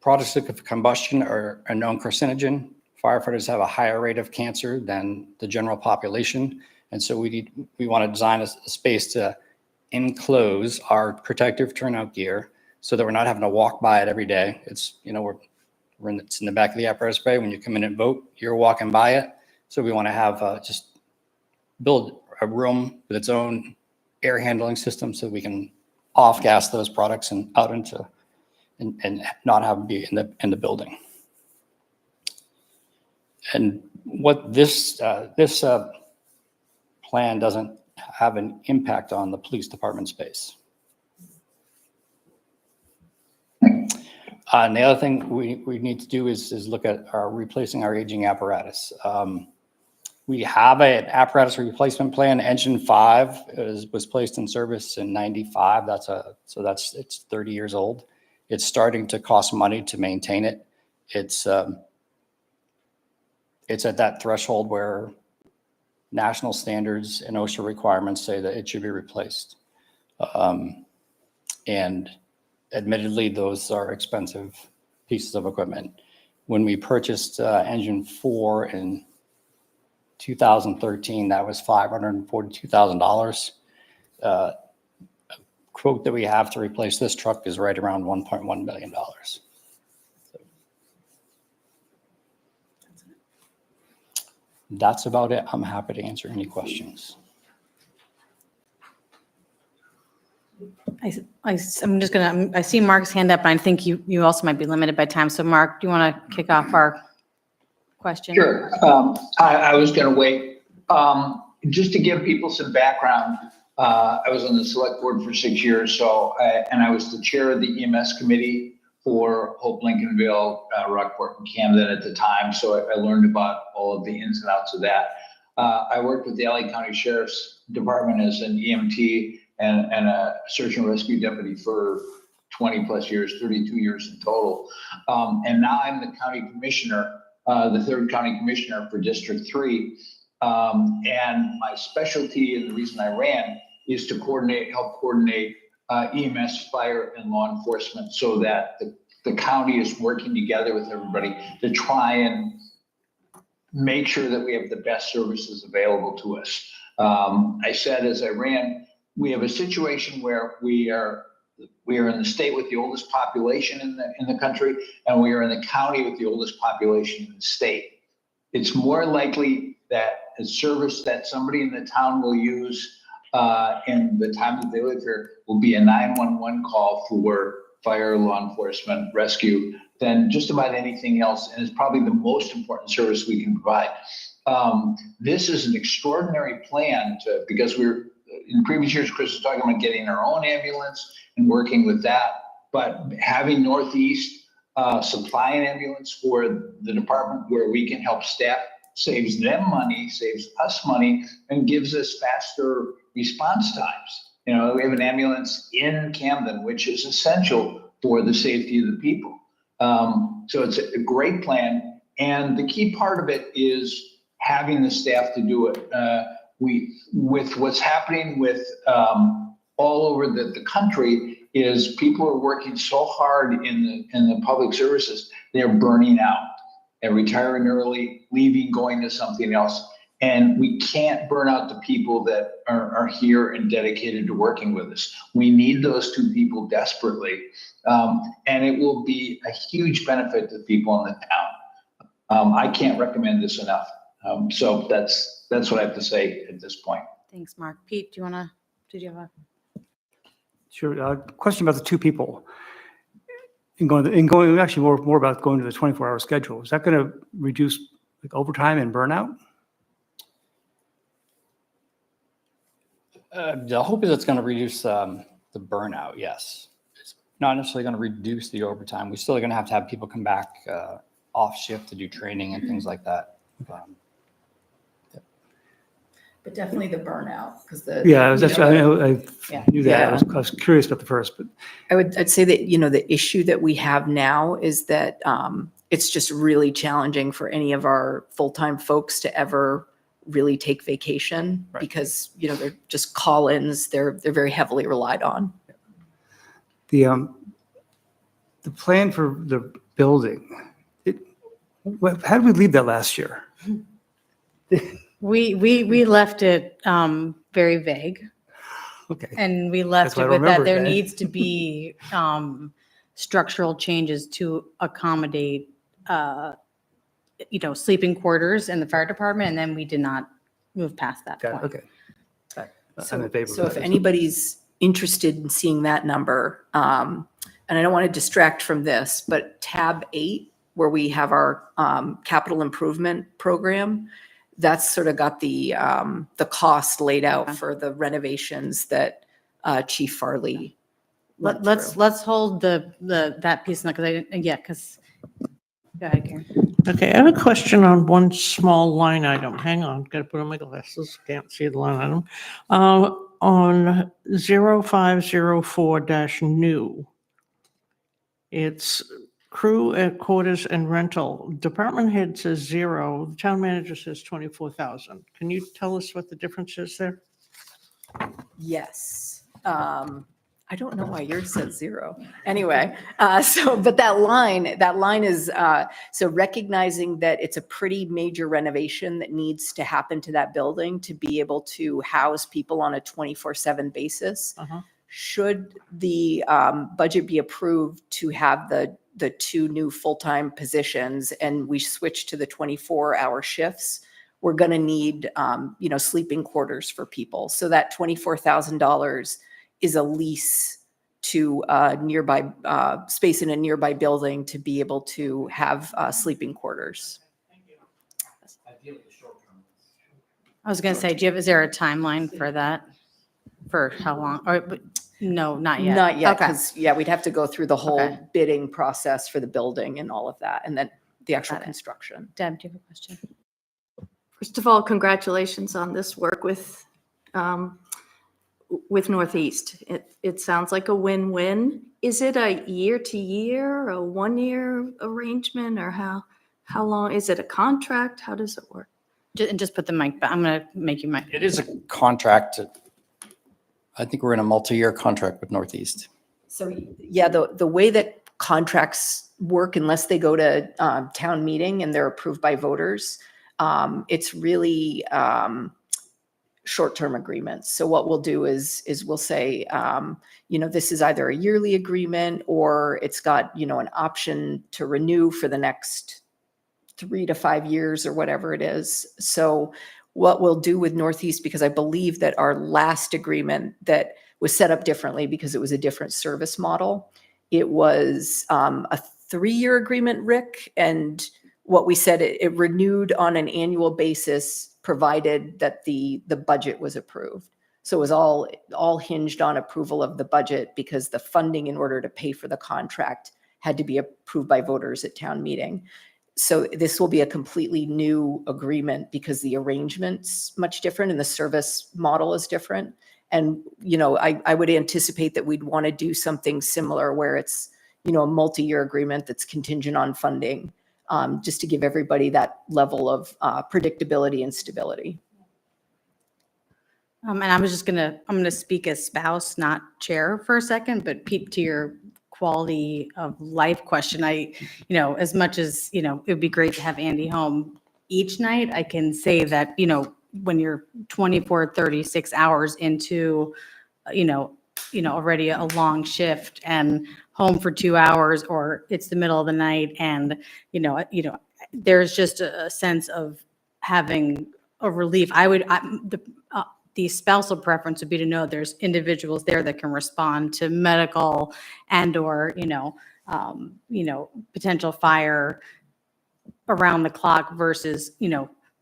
[SPEAKER 9] Products of combustion are a known carcinogen. Firefighters have a higher rate of cancer than the general population. And so we want to design a space to enclose our protective turnout gear so that we're not having to walk by it every day. It's in the back of the apparatus bay. When you come in and vote, you're walking by it. So we want to have just build a room with its own air handling system so we can off gas those products and out into and not have them be in the building. And what this plan doesn't have an impact on the police department space. And the other thing we need to do is look at replacing our aging apparatus. We have an apparatus replacement plan. Engine 5 was placed in service in '95. It's 30 years old. It's starting to cost money to maintain it. It's at that threshold where national standards and OSHA requirements say that it should be replaced. And admittedly, those are expensive pieces of equipment. When we purchased Engine 4 in 2013, that was $542,000. Quote that we have to replace this truck is right around $1.1 million. That's about it. I'm happy to answer any questions.
[SPEAKER 1] I see Mark's hand up, and I think you also might be limited by time. So Mark, do you want to kick off our question?
[SPEAKER 3] Sure. I was going to wait. Just to give people some background, I was on the select board for 6 years, and I was the chair of the EMS committee for Hope, Lincolnville, Rockport, and Camden at the time. So I learned about all of the ins and outs of that. I worked with the LA County Sheriff's Department as an EMT and a search and rescue deputy for 20 plus years, 32 years in total. And now I'm the county commissioner, the 3rd county commissioner for District 3. And my specialty, and the reason I ran, is to help coordinate EMS, fire, and law enforcement so that the county is working together with everybody to try and make sure that we have the best services available to us. I said as I ran, we have a situation where we are in the state with the oldest population in the country, and we are in the county with the oldest population in the state. It's more likely that a service that somebody in the town will use in the time that they live here will be a 911 call for fire, law enforcement, rescue, than just about anything else. And it's probably the most important service we can provide. This is an extraordinary plan because in previous years, Chris was talking about getting our own ambulance and working with that. But having Northeast supply an ambulance for the department where we can help staff saves them money, saves us money, and gives us faster response times. We have an ambulance in Camden, which is essential for the safety of the people. So it's a great plan. And the key part of it is having the staff to do it. With what's happening with all over the country is people are working so hard in the public services, they're burning out and retiring early, leaving, going to something else. And we can't burn out the people that are here and dedicated to working with us. We need those two people desperately. And it will be a huge benefit to people in the town. I can't recommend this enough. So that's what I have to say at this point.
[SPEAKER 1] Thanks, Mark. Pete, did you have a?
[SPEAKER 8] Sure. Question about the two people. Going actually more about going to the 24-hour schedule. Is that going to reduce like overtime and burnout?
[SPEAKER 9] The hope is it's going to reduce the burnout. Yes. It's not necessarily going to reduce the overtime. We're still going to have people come back off shift to do training and things like that.
[SPEAKER 2] But definitely the burnout, because
[SPEAKER 8] I knew that.
[SPEAKER 2] Yeah.
[SPEAKER 8] I was curious about the first, but
[SPEAKER 2] I'd say that, the issue that we have now is that it's just really challenging for any of our full-time folks to ever really take vacation
[SPEAKER 8] Right.
[SPEAKER 2] because, they're just call-ins. They're very heavily relied on.
[SPEAKER 8] the plan for the building, how did we leave that last year?
[SPEAKER 1] We left it very vague,
[SPEAKER 8] Okay.
[SPEAKER 1] and we
[SPEAKER 8] That's
[SPEAKER 1] left
[SPEAKER 8] why
[SPEAKER 1] it
[SPEAKER 8] I
[SPEAKER 1] with that
[SPEAKER 8] remember
[SPEAKER 1] there
[SPEAKER 8] that.
[SPEAKER 1] needs to be structural changes to accommodate sleeping quarters in the fire department, and then we did not move past that
[SPEAKER 8] Got
[SPEAKER 1] point.
[SPEAKER 8] it. Okay. I'm in favor
[SPEAKER 2] So
[SPEAKER 8] of
[SPEAKER 2] if
[SPEAKER 8] that.
[SPEAKER 2] anybody's interested in seeing that number, and I don't want to distract from this, but tab 8, where we have our capital improvement program, that's sort of got the cost laid out for the renovations that Chief Farley went
[SPEAKER 1] Let's
[SPEAKER 2] through.
[SPEAKER 1] hold that piece, because go ahead, Karen.
[SPEAKER 10] Okay, I have a question on one small line item. Hang on, gotta put on my glasses, can't see the line item. On 0504-new, it's crew at quarters and rental. Department head says 0, the town manager says 24,000. Can you tell us what the difference is there?
[SPEAKER 2] Yes. I don't know why yours says 0. Anyway, but that line is, so recognizing that it's a pretty major renovation that needs to happen to that building to be able to house people on a 24/7 basis.
[SPEAKER 10] Uh-huh.
[SPEAKER 2] Should the budget be approved to have the 2 new full-time positions and we switch to the 24-hour shifts, we're going to need, sleeping quarters for people. So that $24,000 is a lease to nearby space in a nearby building to be able to have sleeping quarters.
[SPEAKER 1] I was going to say, is there a timeline for that? For how long? But no, not yet.
[SPEAKER 2] Not yet,
[SPEAKER 1] Okay.
[SPEAKER 2] because, we'd have to go through the whole
[SPEAKER 1] Okay.
[SPEAKER 2] bidding process for the building and all of that, and then the actual
[SPEAKER 1] Got it.
[SPEAKER 2] construction.
[SPEAKER 1] Deb, do you have a question?
[SPEAKER 4] First of all, congratulations on this work with Northeast. It sounds like a win-win. Is it a year-to-year, a one-year arrangement, or how long? Is it a contract? How does it work?
[SPEAKER 1] Just put the mic back. I'm going to make you mic.
[SPEAKER 9] It is a contract. I think we're in a multi-year contract with Northeast.
[SPEAKER 2] So, the way that contracts work, unless they go to town meeting and they're approved by voters, It's really short-term agreements. So what we'll do is we'll say, this is either a yearly agreement or it's got, an option to renew for the next 3 to 5 years or whatever it is. So what we'll do with Northeast, because I believe that our last agreement that was set up differently because it was a different service model, it was a 3-year agreement, Rick. And what we said, it renewed on an annual basis, provided that the budget was approved. So it was all hinged on approval of the budget, because the funding in order to pay for the contract had to be approved by voters at town meeting. So this will be a completely new agreement because the arrangement's much different and the service model is different. And, I would anticipate that we'd want to do something similar where it's, a multi-year agreement that's contingent on funding, just to give everybody that level of predictability and stability.
[SPEAKER 1] And I'm going to speak as spouse, not chair for a second, but Pete, to your quality of life question, as much as, it would be great to have Andy home each night, I can say that, when you're 24, 36 hours into, already a long shift and home for 2 hours, or it's the middle of the night and, there's just a sense of having a relief. The spousal preference would be to know there's individuals there that can respond to medical and or, potential fire around the clock versus,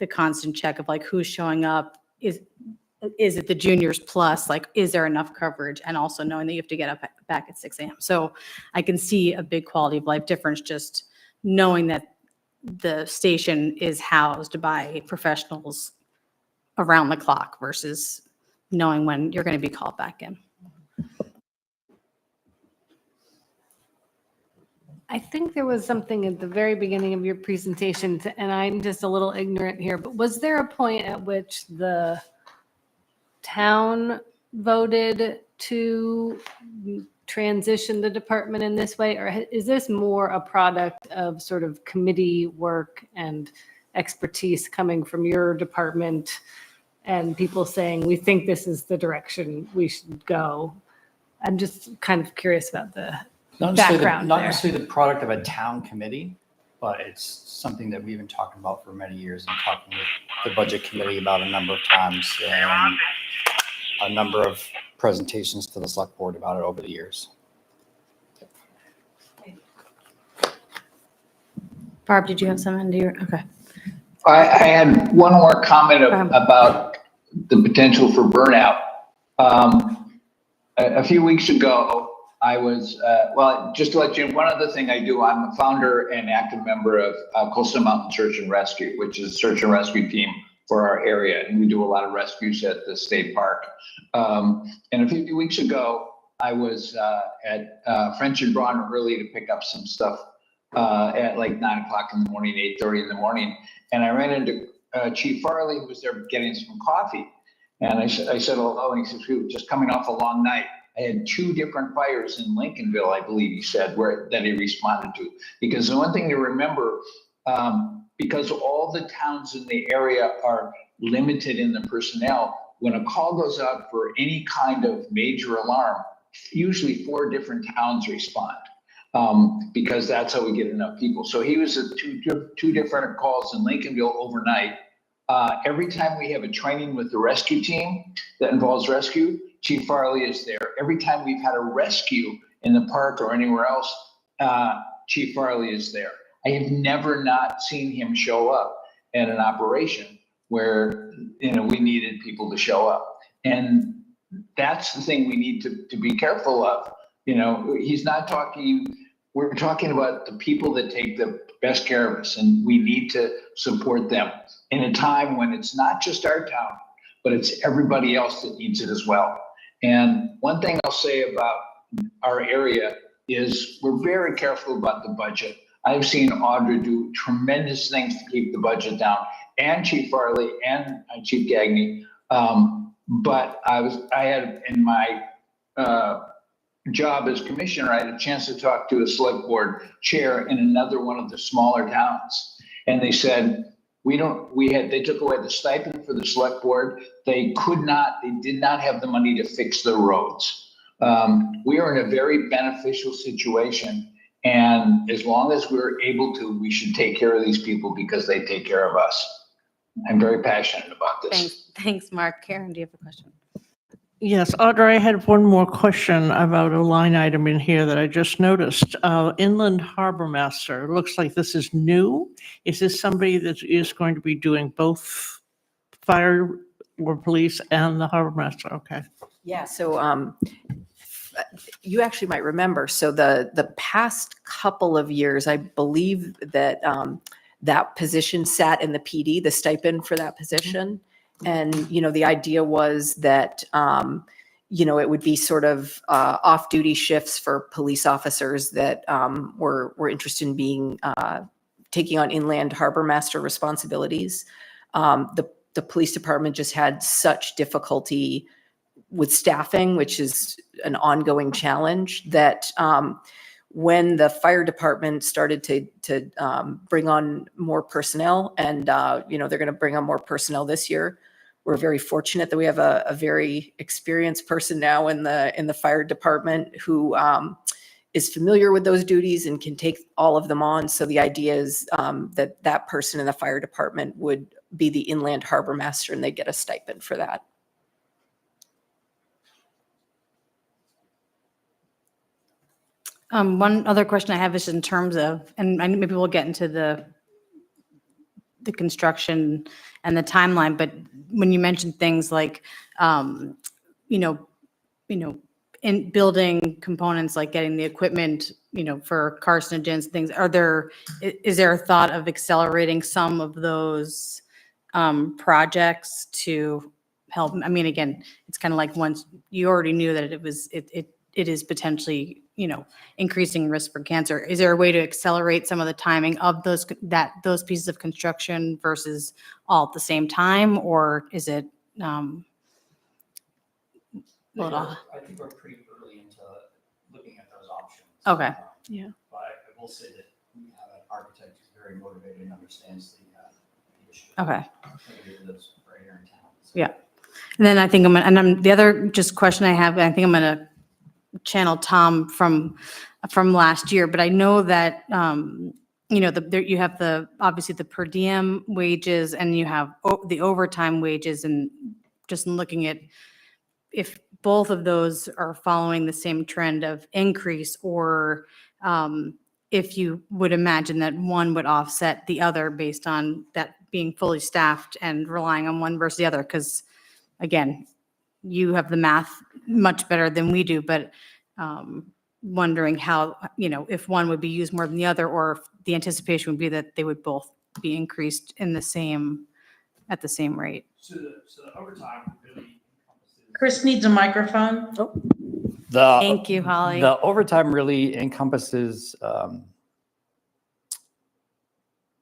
[SPEAKER 1] the constant check of like who's showing up. Is it the juniors plus, like, is there enough coverage? And also knowing that you have to get up back at 6 a.m. So I can see a big quality of life difference just knowing that the station is housed by professionals around the clock versus knowing when you're going to be called back in.
[SPEAKER 7] I think there was something at the very beginning of your presentation, and I'm just a little ignorant here, but was there a point at which the town voted to transition the department in this way? Or is this more a product of sort of committee work and expertise coming from your department and people saying, we think this is the direction we should go? I'm just kind of curious about the background
[SPEAKER 9] Not
[SPEAKER 7] there.
[SPEAKER 9] necessarily the product of a town committee, but it's something that we've been talking about for many years and talking with the budget committee about a number of times and a number of presentations to the select board about it over the years.
[SPEAKER 1] Barb, did you have something to your, okay.
[SPEAKER 3] I had one more comment about the potential for burnout. A few weeks ago, I was, just to let you know, one other thing I do, I'm a founder and active member of Coastal Mountain Search and Rescue, which is a search and rescue team for our area. And we do a lot of rescues at the state park. And a few weeks ago, I was at French and Braun early to pick up some stuff at like 9 o'clock in the morning, 8:30 in the morning. And I ran into Chief Farley, who was there getting some coffee. And I said, hello, and he said, "Phew, just coming off a long night." I had 2 different fires in Lincolnville, I believe he said, that he responded to. Because the one thing to remember, because all the towns in the area are limited in the personnel, when a call goes out for any kind of major alarm, usually 4 different towns respond, because that's how we get enough people. So he was at 2 different calls in Lincolnville overnight. Every time we have a training with the rescue team that involves rescue, Chief Farley is there. Every time we've had a rescue in the park or anywhere else, Chief Farley is there. I have never not seen him show up at an operation where, we needed people to show up. And that's the thing we need to be careful of. He's not talking, we're talking about the people that take the best care of us, and we need to support them in a time when it's not just our town, but it's everybody else that needs it as well. And one thing I'll say about our area is we're very careful about the budget. I've seen Audra do tremendous things to keep the budget down, and Chief Farley and Chief Gagne. But I had in my job as commissioner, I had a chance to talk to a select board chair in another one of the smaller towns. And they said, they took away the stipend for the select board. They did not have the money to fix their roads. We are in a very beneficial situation. And as long as we're able to, we should take care of these people because they take care of us. I'm very passionate about this.
[SPEAKER 1] Thanks, Mark. Karen, do you have a question?
[SPEAKER 10] Yes, Audrey, I had one more question about a line item in here that I just noticed. Inland Harbor Master, it looks like this is new. Is this somebody that is going to be doing both fire or police and the harbor master? Okay.
[SPEAKER 2] Yeah, so you actually might remember, so the past couple of years, I believe that that position sat in the PD, the stipend for that position. And, you know, the idea was that, you know, it would be sort of off-duty shifts for police officers that were interested in being, taking on inland harbor master responsibilities. The police department just had such difficulty with staffing, which is an ongoing challenge, that when the fire department started to bring on more personnel, and you know, they're going to bring on more personnel this year. We're very fortunate that we have a very experienced person now in the fire department who is familiar with those duties and can take all of them on. So the idea is that that person in the fire department would be the inland harbor master, and they get a stipend for that.
[SPEAKER 1] One other question I have is in terms of, and maybe we'll get into the construction and the timeline, but when you mentioned things like, you know, in building components, like getting the equipment, you know, for carcinogens, things, is there a thought of accelerating some of those projects to help? I mean, again, it's kind of like once you already knew that it is potentially, you know, increasing risk for cancer. Is there a way to accelerate some of the timing of those pieces of construction versus all at the same time, or is it?
[SPEAKER 9] I think we're pretty early into looking at those options.
[SPEAKER 1] Okay.
[SPEAKER 10] Yeah.
[SPEAKER 9] But I will say that we have an architect who's very motivated and understands the issue.
[SPEAKER 1] Okay.
[SPEAKER 9] He lives right here in town. So.
[SPEAKER 1] Yeah. And then I think the other just question I have, I think I'm gonna channel Tom from last year, but I know that, you know, you have obviously the per diem wages, and you have the overtime wages, and just looking at if both of those are following the same trend of increase, or if you would imagine that one would offset the other based on that being fully staffed and relying on one versus the other. Because again, you have the math much better than we do, but wondering how, you know, if one would be used more than the other, or if the anticipation would be that they would both be increased at the same rate.
[SPEAKER 9] So the overtime really encompasses.
[SPEAKER 6] Chris needs a microphone.
[SPEAKER 1] Thank you, Holly.
[SPEAKER 9] The overtime really encompasses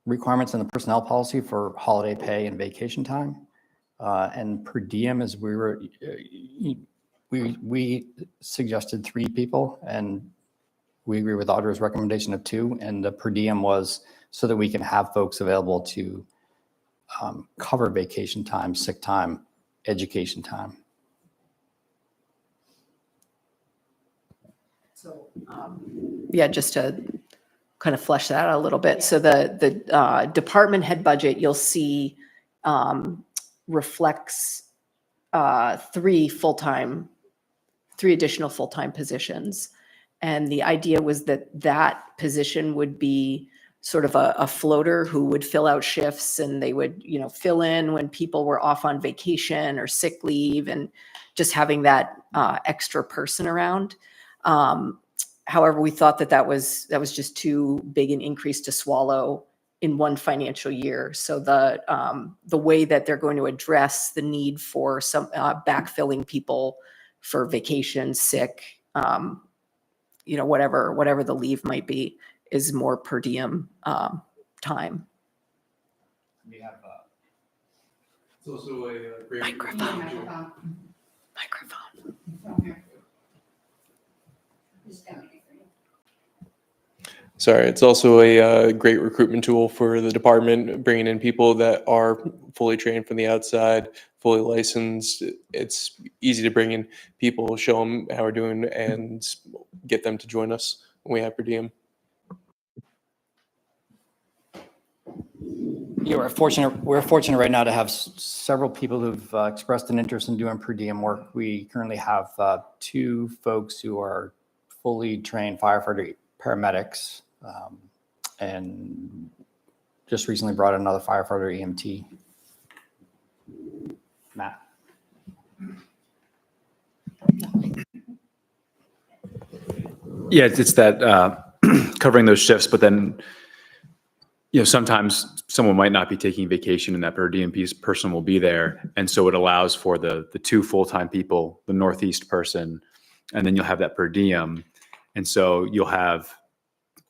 [SPEAKER 9] requirements in the personnel policy for holiday pay and vacation time. And per diem is we suggested 3 people, and we agree with Audra's recommendation of 2. And the per diem was so that we can have folks available to cover vacation time, sick time, education time.
[SPEAKER 2] So, yeah, just to kind of flesh that out a little bit. So the department head budget, you'll see reflects 3 additional full-time positions. And the idea was that position would be sort of a floater who would fill out shifts, and they would, you know, fill in when people were off on vacation or sick leave, and just having that extra person around. However, we thought that was just too big an increase to swallow in one financial year. So the way that they're going to address the need for some backfilling people for vacation, sick, you know, whatever the leave might be, is more per diem time.
[SPEAKER 9] We have
[SPEAKER 11] It's also a great.
[SPEAKER 2] Microphone.
[SPEAKER 11] Sorry, it's also a great recruitment tool for the department, bringing in people that are fully trained from the outside, fully licensed. It's easy to bring in people, show them how we're doing, and get them to join us when we have per diem.
[SPEAKER 9] Yeah, we're fortunate right now to have several people who've expressed an interest in doing per diem work. We currently have 2 folks who are fully trained firefighter paramedics, and just recently brought another firefighter EMT. Matt.
[SPEAKER 12] Yeah, it's that covering those shifts, but then, sometimes someone might not be taking vacation and that per diem person will be there. And so it allows for the 2 full-time people, the Northeast person, and then you'll have that per diem. And so you'll have,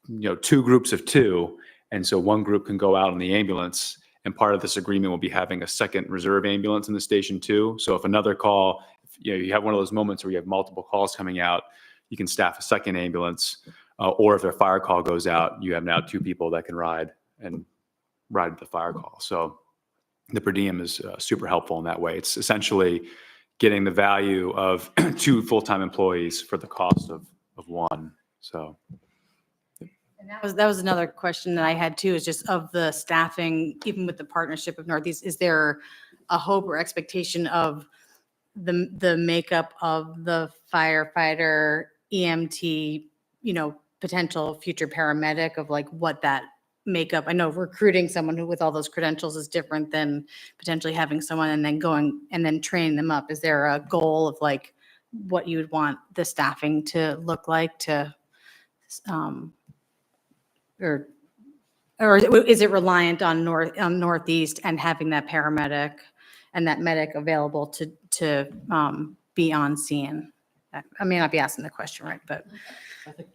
[SPEAKER 12] 2 groups of 2. And so one group can go out in the ambulance, and part of this agreement will be having a second reserve ambulance in the station too. So if another call, you have one of those moments where you have multiple calls coming out, you can staff a second ambulance, or if their fire call goes out, you have now 2 people that can ride the fire call. So the per diem is super helpful in that way. It's essentially getting the value of 2 full-time employees for the cost of 1. So.
[SPEAKER 1] And that was another question that I had too, is just of the staffing, even with the partnership of Northeast, is there a hope or expectation of the makeup of the firefighter, EMT, potential future paramedic, of like what that makeup? I know recruiting someone who with all those credentials is different than potentially having someone and then going and then training them up. Is there a goal of like what you would want the staffing to look like to, or is it reliant on Northeast and having that paramedic and that medic available to be on scene? I may not be asking the question right, but.
[SPEAKER 9] I think,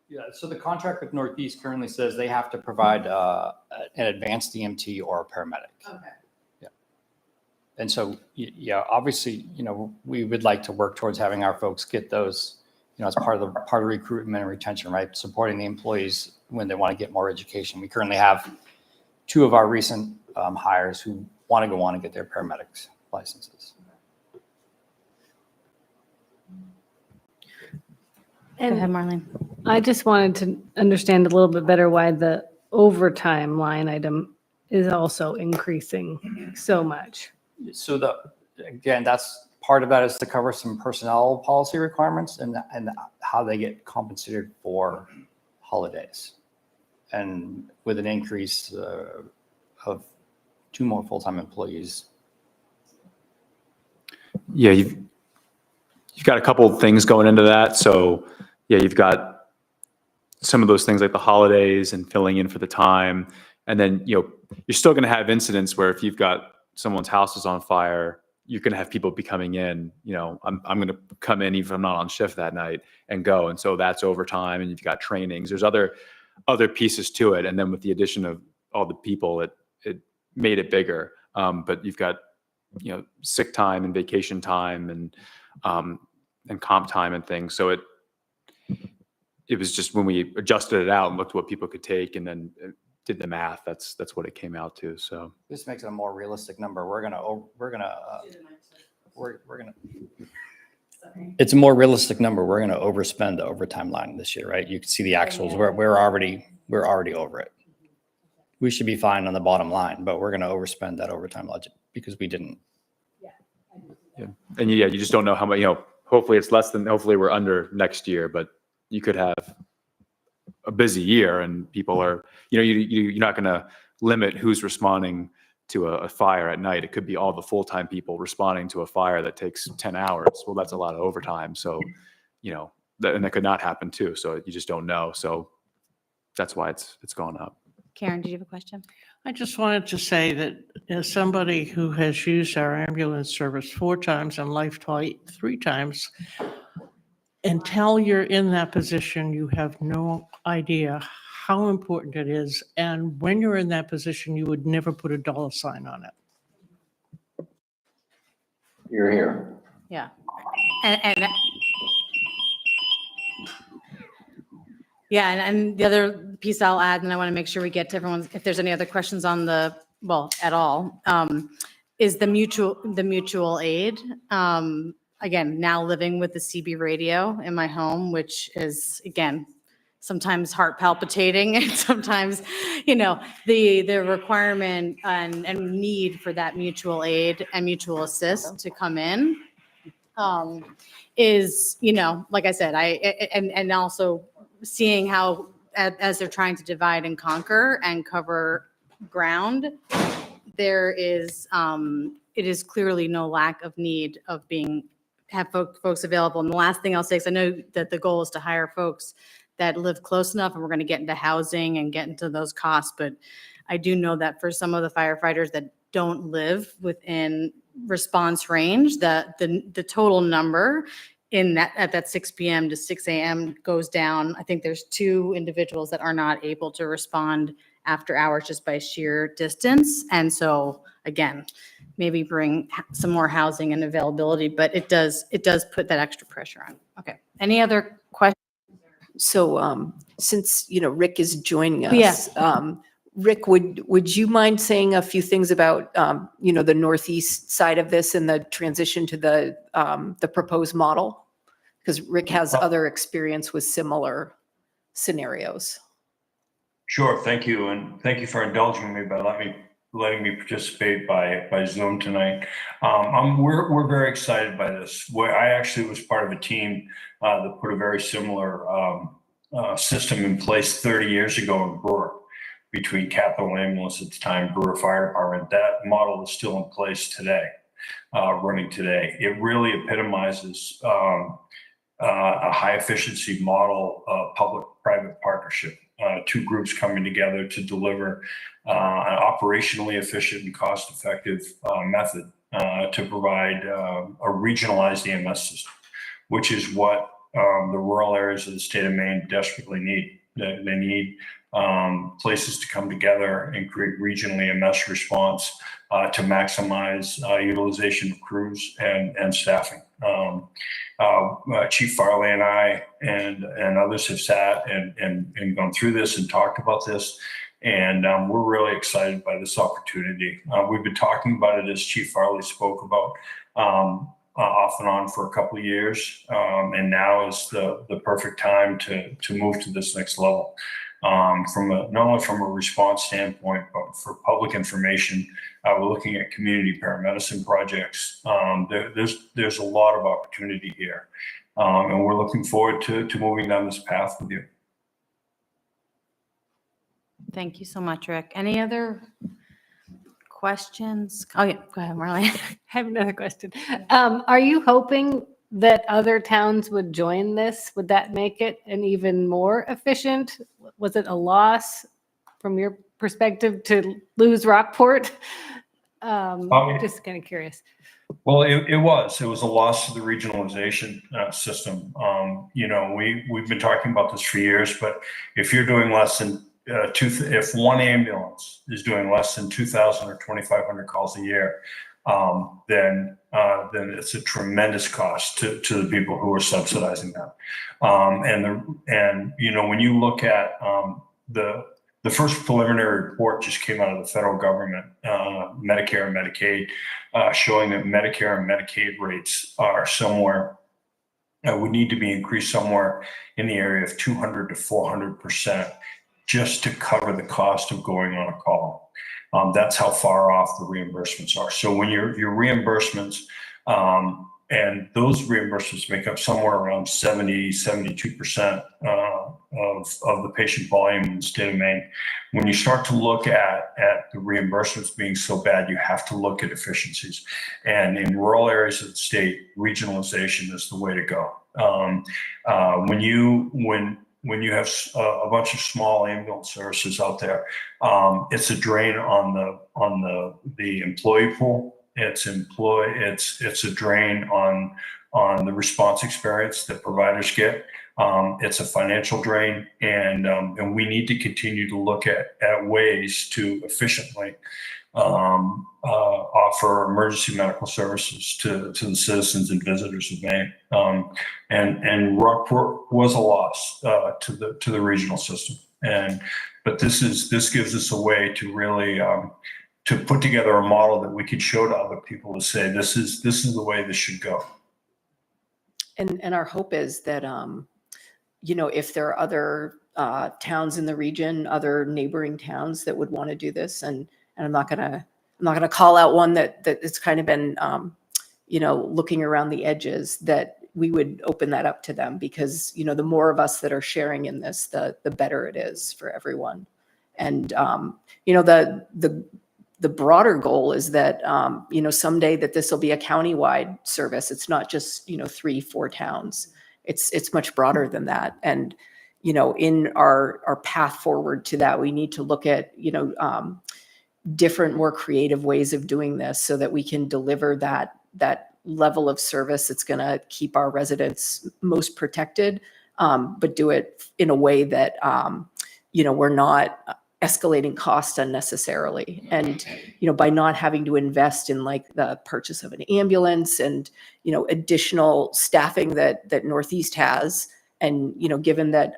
[SPEAKER 9] yeah, so the contract with Northeast currently says they have to provide an advanced EMT or a paramedic.
[SPEAKER 1] Okay.
[SPEAKER 9] Yeah. And so, obviously, we would like to work towards having our folks get those, as part of recruitment and retention, right? Supporting the employees when they want to get more education. We currently have 2 of our recent hires who want to go on and get their paramedics licenses.
[SPEAKER 1] Go ahead, Marlene.
[SPEAKER 7] I just wanted to understand a little bit better why the overtime line item is also increasing so much.
[SPEAKER 9] So again, that's part of that is to cover some personnel policy requirements and how they get compensated for holidays. And with an increase of 2 more full-time employees.
[SPEAKER 12] Yeah, you've got a couple of things going into that. So yeah, you've got some of those things like the holidays and filling in for the time. And then, you're still going to have incidents where if you've got someone's house is on fire, you're going to have people be coming in, I'm going to come in even if I'm not on shift that night and go. And so that's overtime, and you've got trainings. There's other pieces to it. And then with the addition of all the people, it made it bigger. But you've got, sick time and vacation time and comp time and things. So it was just when we adjusted it out and looked at what people could take and then did the math, that's what it came out to. So
[SPEAKER 9] This makes it a more realistic number. It's a more realistic number. We're going to overspend the overtime line this year, right? You can see the actuals. We're already over it. We should be fine on the bottom line, but we're going to overspend that overtime budget because we didn't.
[SPEAKER 12] yeah. And you just don't know how much, hopefully it's less than, hopefully we're under next year, but you could have a busy year and people are, you're not going to limit who's responding to a fire at night. It could be all the full-time people responding to a fire that takes 10 hours. Well, that's a lot of overtime. So, and that could not happen too. So you just don't know. So that's why it's gone up.
[SPEAKER 1] Karen, did you have a question?
[SPEAKER 10] I just wanted to say that as somebody who has used our ambulance service 4 times and Life Flight 3 times, until you're in that position, you have no idea how important it is. And when you're in that position, you would never put a dollar sign on it.
[SPEAKER 3] You're here.
[SPEAKER 1] Yeah. And the other piece I'll add, and I want to make sure we get to everyone, if there's any other questions on the, well, at all, is the mutual aid. Again, now living with the CB radio in my home, which is, again, sometimes heart palpitating and sometimes, the requirement and need for that mutual aid and mutual assist to come in is, like I said, and also seeing how as they're trying to divide and conquer and cover ground, there is, it is clearly no lack of need of have folks available. And the last thing I'll say is I know that the goal is to hire folks that live close enough, and we're going to get into housing and get into those costs. But I do know that for some of the firefighters that don't live within response range, the total number at that 6 p.m. to 6 a.m. goes down. I think there's 2 individuals that are not able to respond after hours just by sheer distance. And so again, maybe bring some more housing and availability, but it does put that extra pressure on. Okay. Any other questions?
[SPEAKER 2] So since, Rick is joining us, Rick, would you mind saying a few things about, the northeast side of this and the transition to the proposed model? Because Rick has other experience with similar scenarios.
[SPEAKER 13] Sure, thank you, and thank you for indulging me by letting me participate by Zoom tonight. We're very excited by this. I actually was part of a team that put a very similar system in place 30 years ago in Brewer, between Capital Ambulance at the time, Brewer Fire Department. That model is still in place today, running today. It really epitomizes a high efficiency model of public-private partnership. 2 groups coming together to deliver an operationally efficient and cost-effective method to provide a regionalized EMS system, which is what the rural areas of the state of Maine desperately need. They need places to come together and create regional EMS response to maximize utilization of crews and staffing. Chief Farley and I and others have sat and gone through this and talked about this, and we're really excited by this opportunity. We've been talking about it, as Chief Farley spoke about, off and on for a couple of years, and now is the perfect time to move to this next level. Not only from a response standpoint, but for public information, we're looking at community paramedicine projects. There's a lot of opportunity here, and we're looking forward to moving down this path with you.
[SPEAKER 1] Thank you so much, Rick. Any other questions? Oh yeah, go ahead, Marlene.
[SPEAKER 7] I have another question. Are you hoping that other towns would join this? Would that make it an even more efficient? Was it a loss from your perspective to lose Rockport? Just kind of curious.
[SPEAKER 13] Well, it was a loss to the regionalization system. We've been talking about this for years, but if you're doing less than if one ambulance is doing less than 2,000 or 2,500 calls a year, then it's a tremendous cost to the people who are subsidizing them. When you look at the first preliminary report just came out of the federal government, Medicare and Medicaid, showing that Medicare and Medicaid rates are somewhere would need to be increased somewhere in the area of 200 to 400% just to cover the cost of going on a call. That's how far off the reimbursements are. So when your reimbursements, and those reimbursements make up somewhere around 72% of the patient volume in the state of Maine. When you start to look at the reimbursements being so bad, you have to look at efficiencies. And in rural areas of the state, regionalization is the way to go. When you have a bunch of small ambulance services out there, it's a drain on the employee pool. It's a drain on the response experience that providers get. It's a financial drain, and we need to continue to look at ways to efficiently offer emergency medical services to the citizens and visitors of Maine. And Rockport was a loss to the regional system. But this gives us a way to really, to put together a model that we could show to other people to say, this is the way this should go.
[SPEAKER 2] And our hope is that, if there are other towns in the region, other neighboring towns that would want to do this, and I'm not gonna call out one that it's kind of been, looking around the edges, that we would open that up to them, because, the more of us that are sharing in this, the better it is for everyone. And, the broader goal is that, someday that this will be a countywide service. It's not just, 3-4 towns. It's much broader than that. And, in our path forward to that, we need to look at, different, more creative ways of doing this so that we can deliver that level of service that's going to keep our residents most protected, but do it in a way that, we're not escalating costs unnecessarily. And, by not having to invest in like the purchase of an ambulance and, additional staffing that Northeast has. And, given that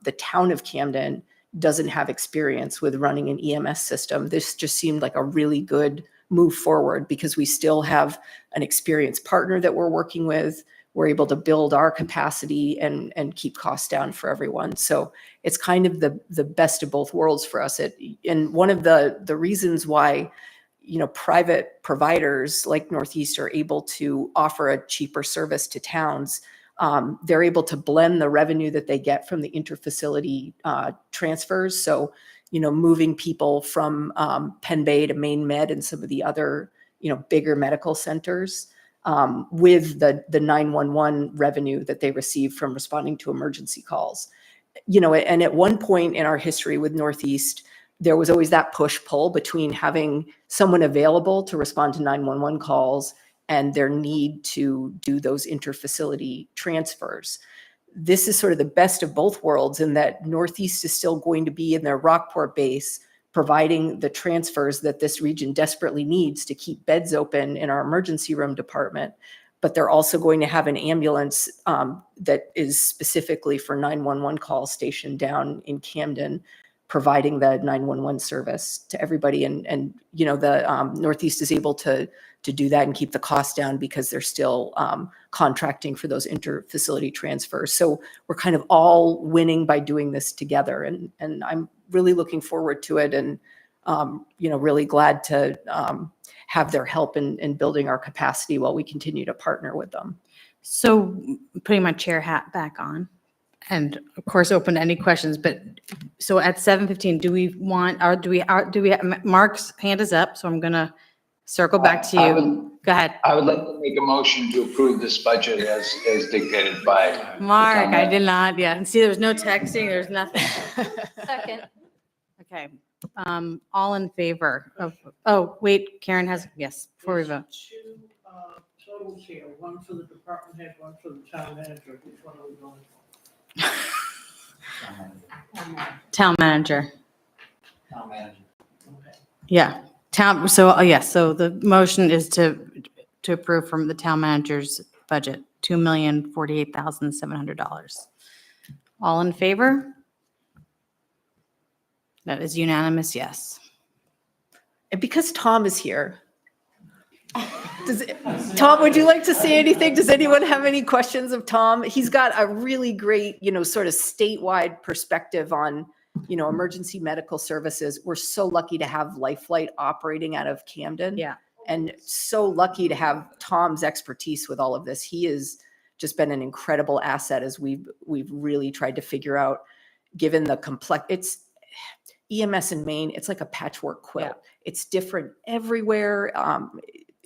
[SPEAKER 2] the town of Camden doesn't have experience with running an EMS system, this just seemed like a really good move forward, because we still have an experienced partner that we're working with. We're able to build our capacity and keep costs down for everyone. So it's kind of the best of both worlds for us. And one of the reasons why, private providers like Northeast are able to offer a cheaper service to towns, they're able to blend the revenue that they get from the interfacility transfers. So, moving people from Penn Bay to Maine Med and some of the other, bigger medical centers, with the 911 revenue that they receive from responding to emergency calls. And at one point in our history with Northeast, there was always that push-pull between having someone available to respond to 911 calls and their need to do those interfacility transfers. This is sort of the best of both worlds, in that Northeast is still going to be in their Rockport base, providing the transfers that this region desperately needs to keep beds open in our emergency room department. But they're also going to have an ambulance that is specifically for 911 calls stationed down in Camden, providing the 911 service to everybody. And the Northeast is able to do that and keep the cost down, because they're still contracting for those interfacility transfers. So we're kind of all winning by doing this together. And I'm really looking forward to it, and, really glad to have their help in building our capacity while we continue to partner with them.
[SPEAKER 1] So putting my chair hat back on, and of course, open to any questions, but so at 7:15, do we have, Mark's hand is up, so I'm gonna circle back to you. Go ahead.
[SPEAKER 3] I would like to make a motion to approve this budget as dictated by.
[SPEAKER 1] Mark, I did not, yeah, and see, there was no texting, there's nothing.
[SPEAKER 4] Second.
[SPEAKER 1] Okay, all in favor of, oh, wait, Karen has, yes, before we vote.
[SPEAKER 10] Two totals here, one for the department head, one for the town manager. Which one are we going for?
[SPEAKER 1] Town manager.
[SPEAKER 10] Okay.
[SPEAKER 1] Yeah, yes, so the motion is to approve from the town manager's budget, $2,048,700. All in favor? That is unanimous, yes.
[SPEAKER 2] And because Tom is here, Tom, would you like to say anything? Does anyone have any questions of Tom? He's got a really great, sort of statewide perspective on, emergency medical services. We're so lucky to have Lifelight operating out of Camden.
[SPEAKER 1] Yeah.
[SPEAKER 2] And so lucky to have Tom's expertise with all of this. He has just been an incredible asset as we've really tried to figure out, given the it's EMS in Maine, it's like a patchwork quilt.
[SPEAKER 1] Yeah.
[SPEAKER 2] It's different everywhere.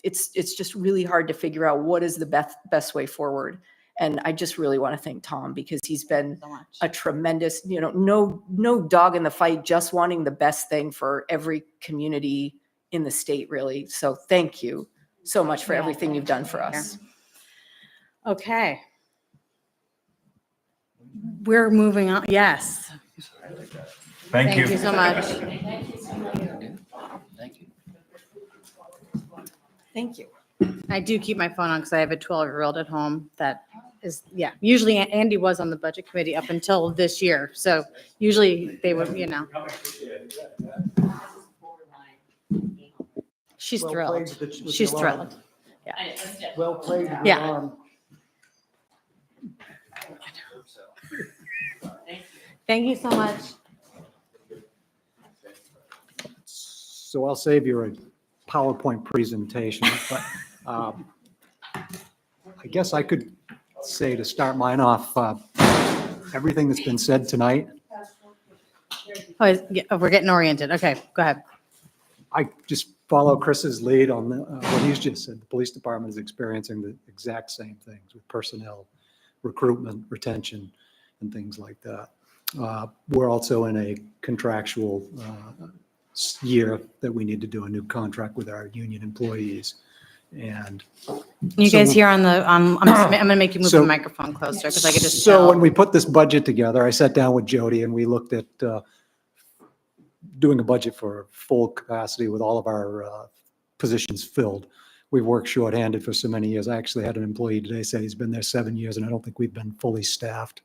[SPEAKER 2] It's just really hard to figure out what is the best way forward. And I just really want to thank Tom, because he's been
[SPEAKER 1] So much.
[SPEAKER 2] a tremendous, no dog in the fight, just wanting the best thing for every community in the state, really. So thank you so much for
[SPEAKER 1] Yeah,
[SPEAKER 2] everything you've done for us.
[SPEAKER 1] Okay. We're moving on, yes.
[SPEAKER 13] Thank you.
[SPEAKER 1] Thank you so much.
[SPEAKER 2] Thank you.
[SPEAKER 1] I do keep my phone on because I have a 12-year-old at home that is, yeah, usually Andy was on the budget committee up until this year. So usually they would, you know, she's thrilled. She's thrilled.
[SPEAKER 8] Well played. with
[SPEAKER 1] Yeah.
[SPEAKER 8] your arm.
[SPEAKER 1] Thank you so much.
[SPEAKER 8] So I'll save you a PowerPoint presentation, but I guess I could say to start mine off, everything that's been said tonight,
[SPEAKER 1] We're getting oriented. Okay, go ahead.
[SPEAKER 8] I just follow Chris's lead on what he's just said. The police department is experiencing the exact same things with personnel, recruitment, retention, and things like that. We're also in a contractual year that we need to do a new contract with our union employees. And
[SPEAKER 1] You
[SPEAKER 8] So-
[SPEAKER 1] guys here on the, I'm gonna make you move the
[SPEAKER 8] So-
[SPEAKER 1] microphone closer because I could just
[SPEAKER 8] So when
[SPEAKER 1] tell.
[SPEAKER 8] we put this budget together, I sat down with Jody and we looked at doing a budget for full capacity with all of our positions filled. We've worked shorthanded for so many years. I actually had an employee today say he's been there 7 years, and I don't think we've been fully staffed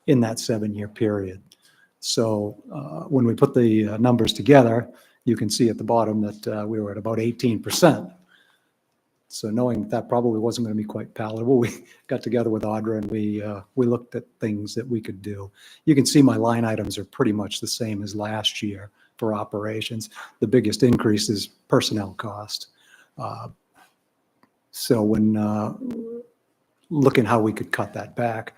[SPEAKER 8] in that 7-year period. So when we put the numbers together, you can see at the bottom that we were at about 18%. So knowing that probably wasn't going to be quite palatable, we got together with Audra and we looked at things that we could do. You can see my line items are pretty much the same as last year for operations. The biggest increase is personnel cost. So when looking how we could cut that back,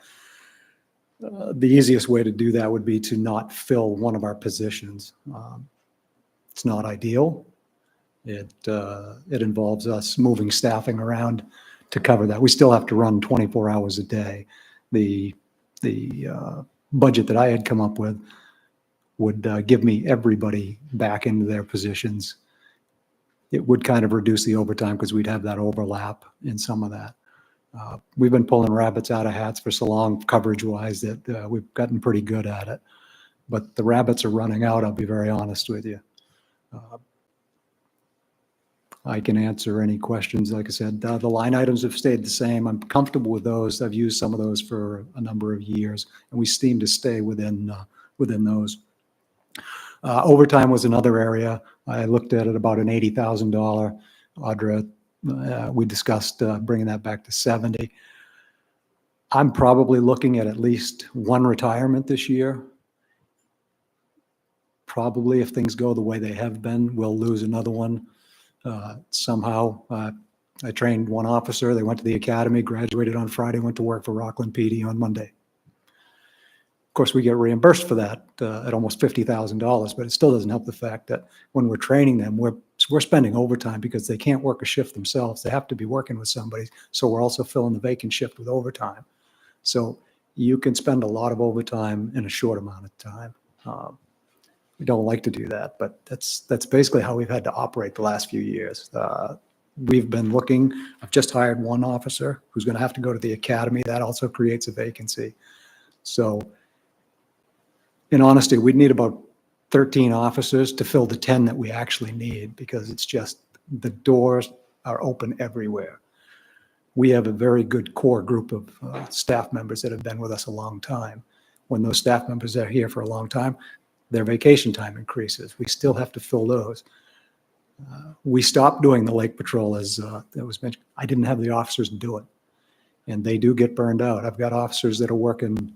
[SPEAKER 8] the easiest way to do that would be to not fill one of our positions. It's not ideal. It involves us moving staffing around to cover that. We still have to run 24 hours a day. The budget that I had come up with would give me everybody back into their positions. It would kind of reduce the overtime because we'd have that overlap in some of that. We've been pulling rabbits out of hats for so long, coverage-wise, that we've gotten pretty good at it. But the rabbits are running out, I'll be very honest with you. I can answer any questions. Like I said, the line items have stayed the same. I'm comfortable with those. I've used some of those for a number of years, and we seem to stay within those. Overtime was another area. I looked at it about an $80,000. Audra, we discussed bringing that back to 70. I'm probably looking at least one retirement this year. Probably, if things go the way they have been, we'll lose another one somehow. I trained one officer. They went to the academy, graduated on Friday, went to work for Rockland PD on Monday. Of course, we get reimbursed for that at almost $50,000, but it still doesn't help the fact that when we're training them, we're spending overtime because they can't work a shift themselves. They have to be working with somebody. So we're also filling the vacant shift with overtime. So you can spend a lot of overtime in a short amount of time. We don't like to do that, but that's basically how we've had to operate the last few years. We've been looking. I've just hired one officer who's going to have to go to the academy. That also creates a vacancy. So in honesty, we'd need about 13 officers to fill the 10 that we actually need, because it's just the doors are open everywhere. We have a very good core group of staff members that have been with us a long time. When those staff members are here for a long time, their vacation time increases. We still have to fill those. We stopped doing the lake patrol, as it was mentioned. I didn't have the officers to do it, and they do get burned out. I've got officers that are working,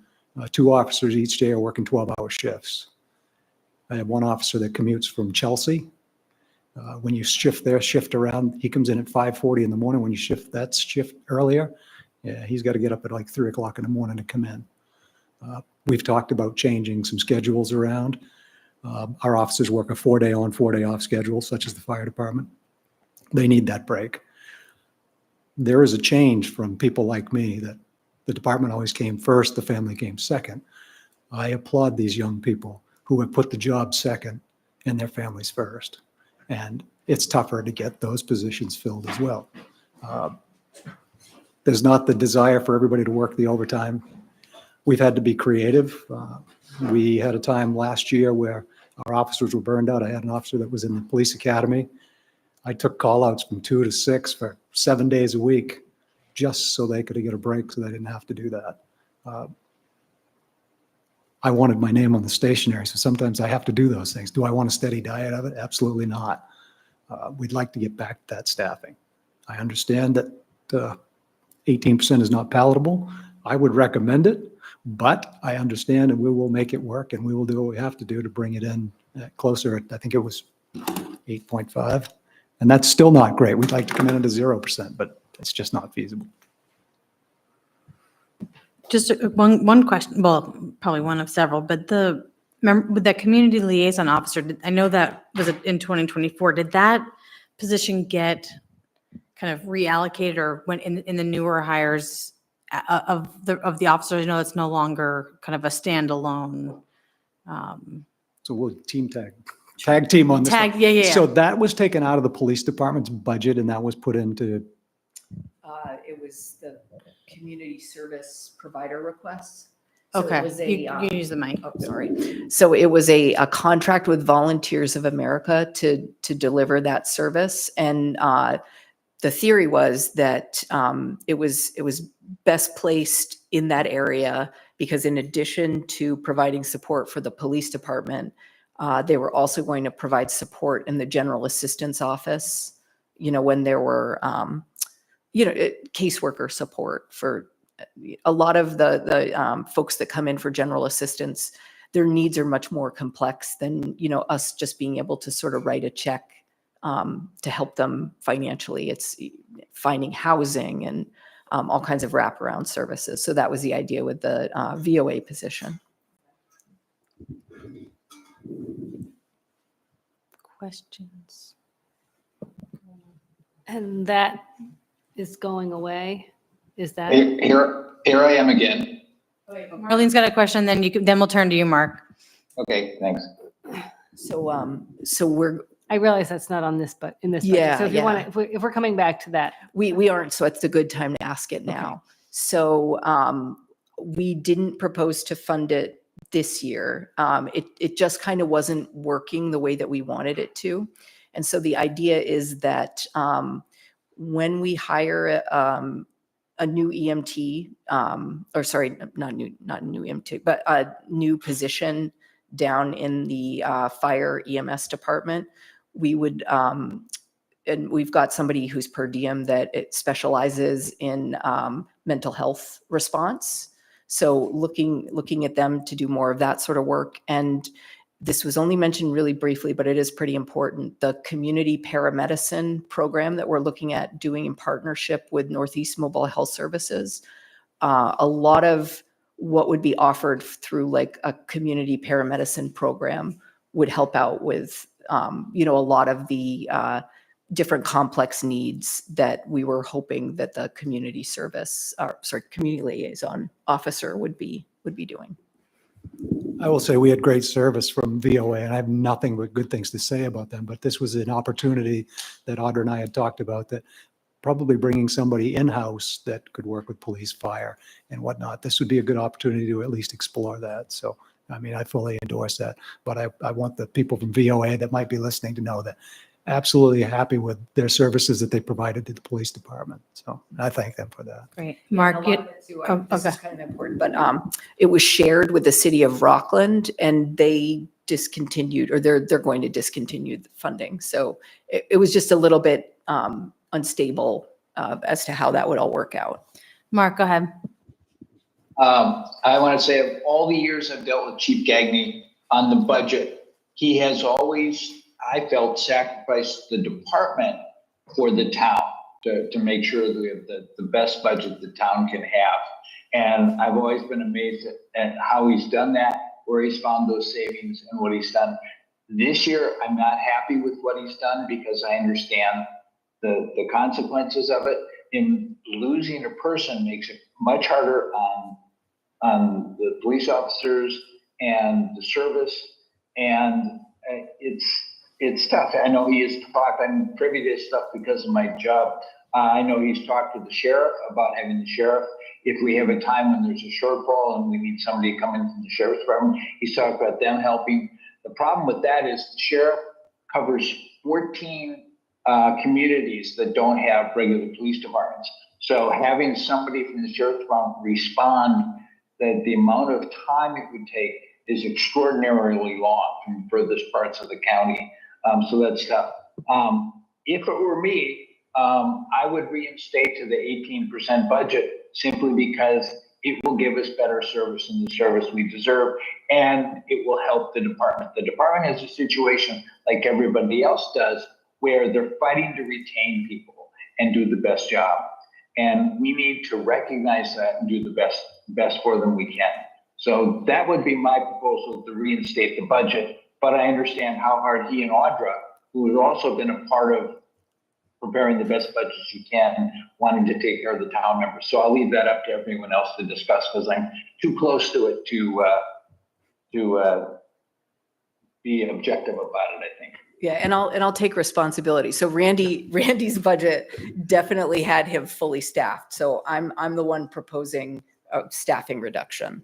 [SPEAKER 8] 2 officers each day are working 12-hour shifts. I have one officer that commutes from Chelsea. When you shift their shift around, he comes in at 5:40 in the morning. When you shift that shift earlier, yeah, he's got to get up at like 3 o'clock in the morning to come in. We've talked about changing some schedules around. Our officers work a 4-day on, 4-day off schedule, such as the fire department. They need that break. There is a change from people like me that the department always came first, the family came second. I applaud these young people who have put the job second and their families first. And it's tougher to get those positions filled as well. There's not the desire for everybody to work the overtime. We've had to be creative. We had a time last year where our officers were burned out. I had an officer that was in the police academy. I took call outs from 2 to 6 for 7 days a week. just so they could get a break so they didn't have to do that. I wanted my name on the stationery, so sometimes I have to do those things. Do I want a steady diet of it? Absolutely not. We'd like to get back to that staffing. I understand that 18% is not palatable. I would recommend it, but I understand and we will make it work and we will do what we have to do to bring it in closer. I think it was 8.5, and that's still not great. We'd like to come in at 0%, but it's just not feasible.
[SPEAKER 1] Just one question, well, probably one of several, but remember with that community liaison officer, I know that was in 2024. Did that position get kind of reallocated or went in the newer hires of the officers? I know it's no longer kind of a standalone.
[SPEAKER 8] So we'll tag team on this.
[SPEAKER 1] Tag, yeah.
[SPEAKER 8] So that was taken out of the police department's budget and that was put into,
[SPEAKER 2] It was the community service provider requests. So it
[SPEAKER 1] Okay,
[SPEAKER 2] was
[SPEAKER 1] you can use the mic.
[SPEAKER 2] Oh, sorry. So it was a contract with Volunteers of America to deliver that service. And the theory was that it was best placed in that area because in addition to providing support for the police department, they were also going to provide support in the general assistance office, when there were, caseworker support for a lot of the folks that come in for general assistance. Their needs are much more complex than, us just being able to sort of write a check to help them financially. It's finding housing and all kinds of wraparound services. So that was the idea with the VOA position.
[SPEAKER 1] Questions?
[SPEAKER 7] And that is going away? Is that?
[SPEAKER 3] Here I am again.
[SPEAKER 1] Marlene's got a question, then then we'll turn to you, Mark.
[SPEAKER 3] Okay, thanks.
[SPEAKER 2] So we're,
[SPEAKER 7] I realize that's not on this, but in this budget.
[SPEAKER 2] Yeah,
[SPEAKER 7] So if you
[SPEAKER 2] yeah.
[SPEAKER 7] want to, if we're coming back to that.
[SPEAKER 2] we aren't, so it's a good time to ask it now. So we didn't propose to fund it this year. It just kind of wasn't working the way that we wanted it to. And so the idea is that when we hire a new EMT, or sorry, not new EMT, but a new position down in the fire EMS department, we would, and we've got somebody who's per diem that it specializes in mental health response. So looking at them to do more of that sort of work. And this was only mentioned really briefly, but it is pretty important. The community paramedicine program that we're looking at doing in partnership with Northeast Mobile Health Services, a lot of what would be offered through like a community paramedicine program would help out with, a lot of the different complex needs that we were hoping that the community liaison officer would be doing.
[SPEAKER 8] I will say we had great service from VOA and I have nothing but good things to say about them, but this was an opportunity that Audra and I had talked about, that probably bringing somebody in-house that could work with police, fire and whatnot. This would be a good opportunity to at least explore that. So, I mean, I fully endorse that, but I want the people from VOA that might be listening to know that absolutely happy with their services that they provided to the police department. So I thank them for that.
[SPEAKER 1] Great.
[SPEAKER 2] Yeah,
[SPEAKER 1] Mark,
[SPEAKER 2] and a lot of it too, this
[SPEAKER 1] okay.
[SPEAKER 2] is kind of important, but it was shared with the city of Rockland and they discontinued, or they're going to discontinue the funding. So it was just a little bit unstable as to how that would all work out.
[SPEAKER 1] Mark, go ahead.
[SPEAKER 3] I want to say of all the years I've dealt with Chief Gagné on the budget, he has always, I felt, sacrificed the department for the town to make sure that we have the best budget the town can have. And I've always been amazed at how he's done that, where he's found those savings and what he's done. This year, I'm not happy with what he's done because I understand the consequences of it. In losing a person makes it much harder on the police officers and the service. And it's tough. I know he has talked, I'm privy to his stuff because of my job. I know he's talked to the sheriff about having the sheriff, if we have a time when there's a shortfall and we need somebody to come in from the sheriff's department, he's talked about them helping. The problem with that is the sheriff covers 14 communities that don't have regular police departments. So having somebody from the sheriff's department respond, that the amount of time it would take is extraordinarily long from furthest parts of the county. So that's tough. If it were me, I would reinstate to the 18% budget simply because it will give us better service and the service we deserve, and it will help the department. The department has a situation like everybody else does where they're fighting to retain people and do the best job. And we need to recognize that and do the best for them we can. So that would be my proposal, to reinstate the budget. But I understand how hard he and Audra, who has also been a part of preparing the best budgets you can, wanting to take care of the town members. So I'll leave that up to everyone else to discuss because I'm too close to it to be objective about it, I think.
[SPEAKER 2] Yeah, and I'll take responsibility. So Randy's budget definitely had him fully staffed. So I'm the one proposing a staffing reduction,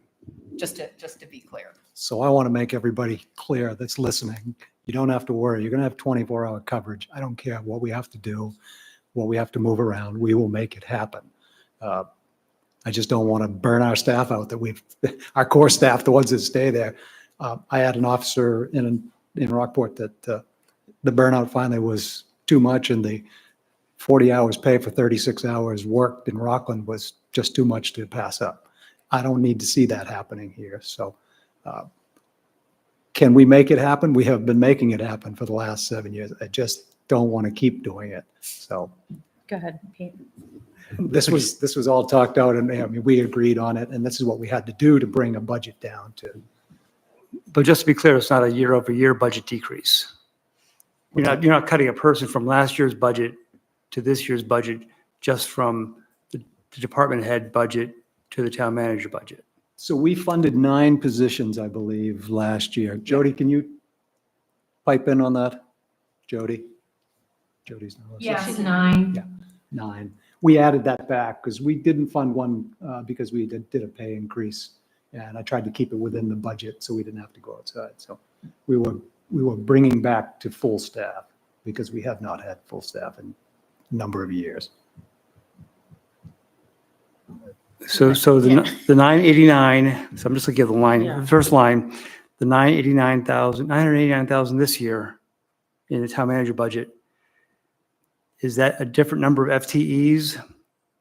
[SPEAKER 2] just to be clear.
[SPEAKER 8] So I want to make everybody clear that's listening. You don't have to worry. You're going to have 24-hour coverage. I don't care what we have to do, what we have to move around. We will make it happen. I just don't want to burn our staff out, our core staff, the ones that stay there. I had an officer in Rockport that the burnout finally was too much, and the 40 hours pay for 36 hours worked in Rockland was just too much to pass up. I don't need to see that happening here. So can we make it happen? We have been making it happen for the last 7 years. I just don't want to keep doing it. So
[SPEAKER 1] Go ahead, Pete.
[SPEAKER 8] this was all talked out, and I mean, we agreed on it, and this is what we had to do to bring a budget down to.
[SPEAKER 14] But just to be clear, it's not a year-over-year budget decrease. You're not cutting a person from last year's budget to this year's budget, just from the department head budget to the town manager budget.
[SPEAKER 8] So we funded 9 positions, I believe, last year. Jody, can you pipe in on that? Jody? Jody's not listening.
[SPEAKER 1] Yes, 9.
[SPEAKER 8] Yeah, 9. We added that back because we didn't fund one because we did a pay increase. And I tried to keep it within the budget so we didn't have to go outside. So we were bringing back to full staff because we have not had full staff in a number of years.
[SPEAKER 14] So the 989, so I'm just looking at the line,
[SPEAKER 10] Yeah.
[SPEAKER 14] the first line, the 989,000 this year in the town manager budget. Is that a different number of FTEs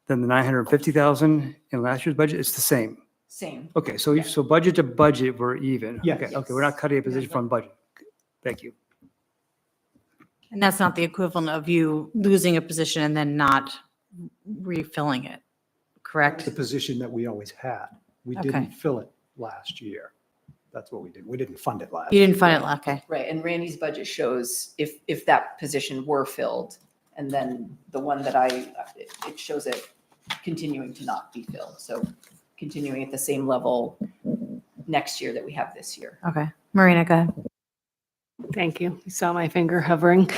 [SPEAKER 14] than the 950,000 in last year's budget? It's the same.
[SPEAKER 2] Same.
[SPEAKER 14] Okay, so budget to budget, we're even.
[SPEAKER 8] Yes.
[SPEAKER 14] Okay, we're not cutting a position from budget. Thank you.
[SPEAKER 1] And that's not the equivalent of you losing a position and then not refilling it, correct?
[SPEAKER 8] The position that we always had. We
[SPEAKER 1] Okay.
[SPEAKER 8] didn't fill it last year. That's what we did. We didn't fund it last
[SPEAKER 1] You
[SPEAKER 8] year.
[SPEAKER 1] didn't find it, okay.
[SPEAKER 2] Right, and Randy's budget shows if that position were filled, and then the one that it shows it continuing to not be filled. So continuing at the same level next year that we have this year.
[SPEAKER 1] Okay. Marina, go ahead.
[SPEAKER 7] Thank you. You saw my finger hovering.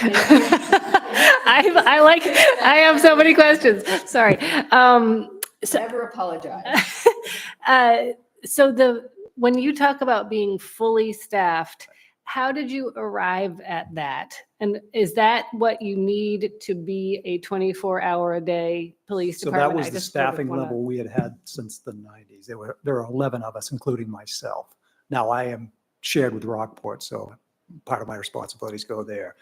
[SPEAKER 7] I have so many questions. Sorry.
[SPEAKER 2] Never apologize.
[SPEAKER 7] So when you talk about being fully staffed, how did you arrive at that? And is that what you need to be a 24-hour-a-day police
[SPEAKER 8] So
[SPEAKER 7] department?
[SPEAKER 8] that was
[SPEAKER 7] I
[SPEAKER 8] the
[SPEAKER 7] just sort of
[SPEAKER 8] staffing
[SPEAKER 7] wanna-
[SPEAKER 8] level we had since the 90s. There are 11 of us, including myself. Now I am shared with Rockport, so part of my responsibilities go there.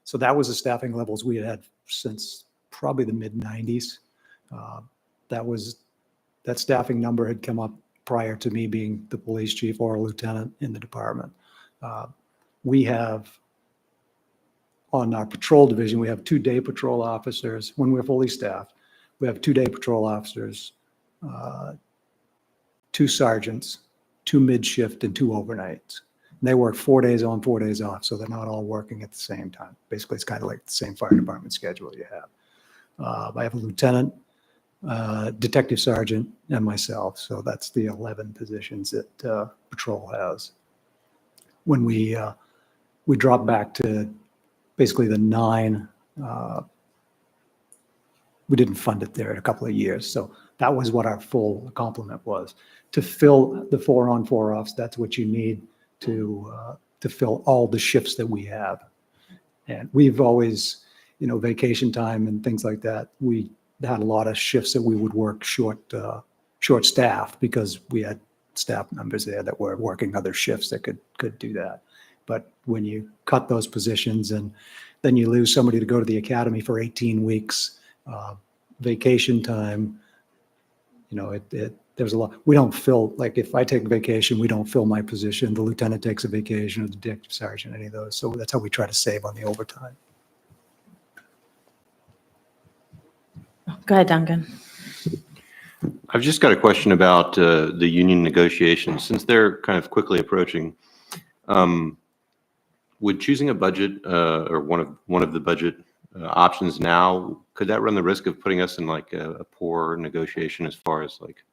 [SPEAKER 8] So that was the staffing levels we had since probably the mid-90s. That staffing number had come up prior to me being the police chief or a lieutenant in the department. We have, on our patrol division, we have 2 day patrol officers. When we're fully staffed, we have 2 day patrol officers, 2 sergeants, 2 mid-shift, and 2 overnights. And they work 4 days on, 4 days off, so they're not all working at the same time. Basically, it's kind of like the same fire department schedule you have. I have a lieutenant, detective sergeant, and myself. So that's the 11 positions that patrol has. When we drop back to basically the 9, we didn't fund it there in a couple of years. So that was what our full complement was. To fill the 4 on 4 offs, that's what you need to fill all the shifts that we have. And we've always, vacation time and things like that, we had a lot of shifts that we would work short staff because we had staff members there that were working other shifts that could do that. But when you cut those positions and then you lose somebody to go to the academy for 18 weeks, vacation time, there's a lot. We don't fill, like if I take vacation, we don't fill my position. The lieutenant takes a vacation, or the detective sergeant, any of those. So that's how we try to save on the overtime.
[SPEAKER 1] Go ahead, Duncan.
[SPEAKER 15] I've just got a question about the union negotiations. Since they're kind of quickly approaching, would choosing a budget or one of the budget options now, could that run the risk of putting us in like a poor negotiation as far as like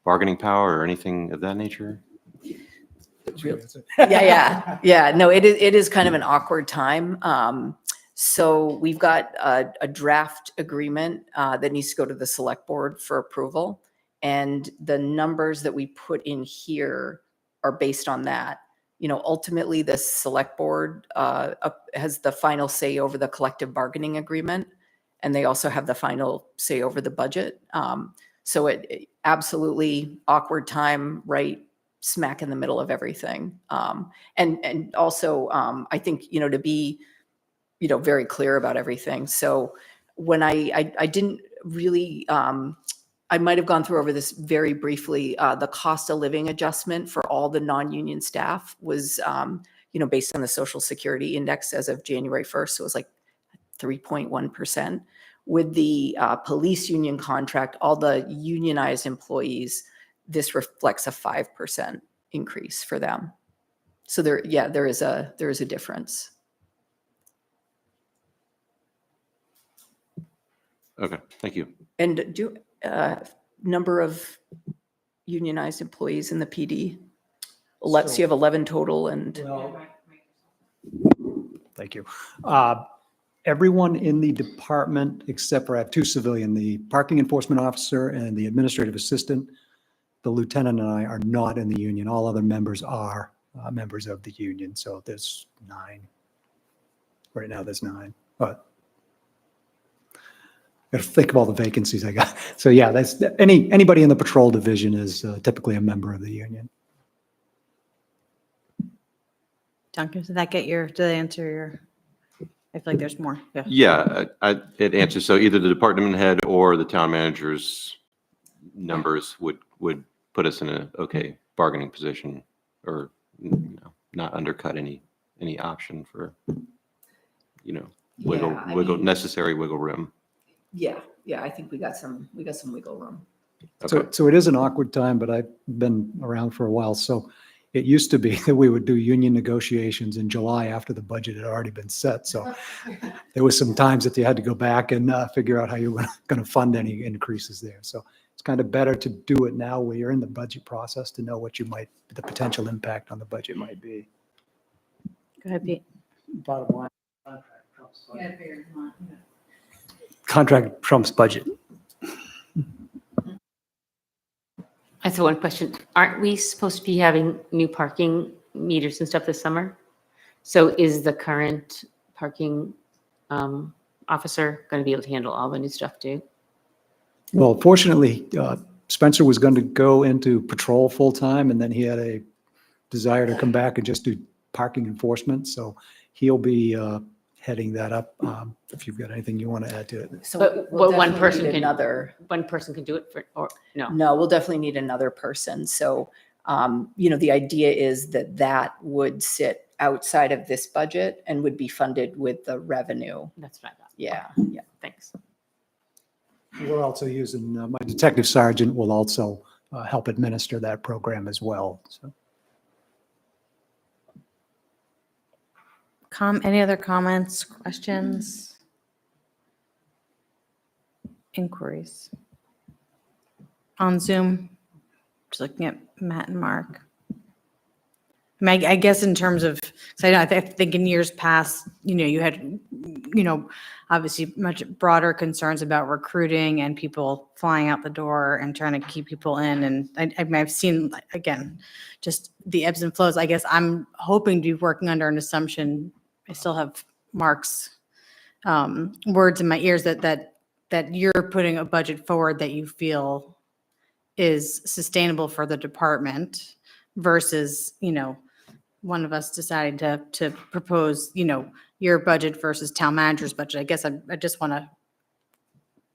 [SPEAKER 15] bargaining power or anything of that nature?
[SPEAKER 2] Yeah. No, it is kind of an awkward time. So we've got a draft agreement that needs to go to the select board for approval. And the numbers that we put in here are based on that. Ultimately, the select board has the final say over the collective bargaining agreement, and they also have the final say over the budget. So it absolutely awkward time, right smack in the middle of everything. And also, I think, to be, very clear about everything. So when I didn't really, I might have gone through over this very briefly. The cost of living adjustment for all the non-union staff was, based on the Social Security Index as of January 1st. So it was like 3.1%. With the police union contract, all the unionized employees, this reflects a 5% increase for them. So there is a difference.
[SPEAKER 15] Okay, thank you.
[SPEAKER 2] And number of unionized employees in the PD? So you have 11 total and.
[SPEAKER 8] Thank you. Everyone in the department, except for I have two civilian, the parking enforcement officer and the administrative assistant, the lieutenant and I are not in the union. All other members are members of the union. So there's 9. Right now there's 9, but I got to think of all the vacancies I got. So yeah, that's anybody in the patrol division is typically a member of the union.
[SPEAKER 1] Duncan, did that answer your, I feel like there's more. Yeah.
[SPEAKER 15] Yeah, it answers. So either the department head or the town manager's numbers would put us in a okay bargaining position, or not undercut any option for necessary wiggle room.
[SPEAKER 2] Yeah, I think we got some wiggle room.
[SPEAKER 15] Okay.
[SPEAKER 8] So it is an awkward time, but I've been around for a while. So it used to be that we would do union negotiations in July after the budget had already been set. So there was some times that you had to go back and figure out how you were going to fund any increases there. So it's kind of better to do it now where you're in the budget process to know what the potential impact on the budget might be.
[SPEAKER 1] Go ahead, Pete.
[SPEAKER 14] Bottom line, contract trumps budget.
[SPEAKER 5] I have one question. Aren't we supposed to be having new parking meters and stuff this summer? So is the current parking officer going to be able to handle all the new stuff too?
[SPEAKER 8] Well, fortunately, Spencer was going to go into patrol full time, and then he had a desire to come back and just do parking enforcement. So he'll be heading that up. If you've got anything you want to add to it.
[SPEAKER 2] So
[SPEAKER 5] But
[SPEAKER 2] we'll
[SPEAKER 5] one
[SPEAKER 2] definitely
[SPEAKER 5] person
[SPEAKER 2] need
[SPEAKER 5] can
[SPEAKER 2] another.
[SPEAKER 5] One person can do it or no?
[SPEAKER 2] No, we'll definitely need another person. So, the idea is that would sit outside of this budget and would be funded with the revenue.
[SPEAKER 5] That's what I thought.
[SPEAKER 2] Yeah.
[SPEAKER 5] Thanks.
[SPEAKER 8] We're also using, my detective sergeant will also help administer that program as well. So.
[SPEAKER 1] Any other comments, questions? Inquiries? On Zoom, just looking at Matt and Mark. I guess in terms of, I think in years past, you had, obviously much broader concerns about recruiting and people flying out the door and trying to keep people in. And I've seen, again, just the ebbs and flows. I guess I'm hoping to be working under an assumption. I still have Mark's words in my ears that you're putting a budget forward that you feel is sustainable for the department versus, one of us deciding to propose, your budget versus town manager's budget. I guess I just want to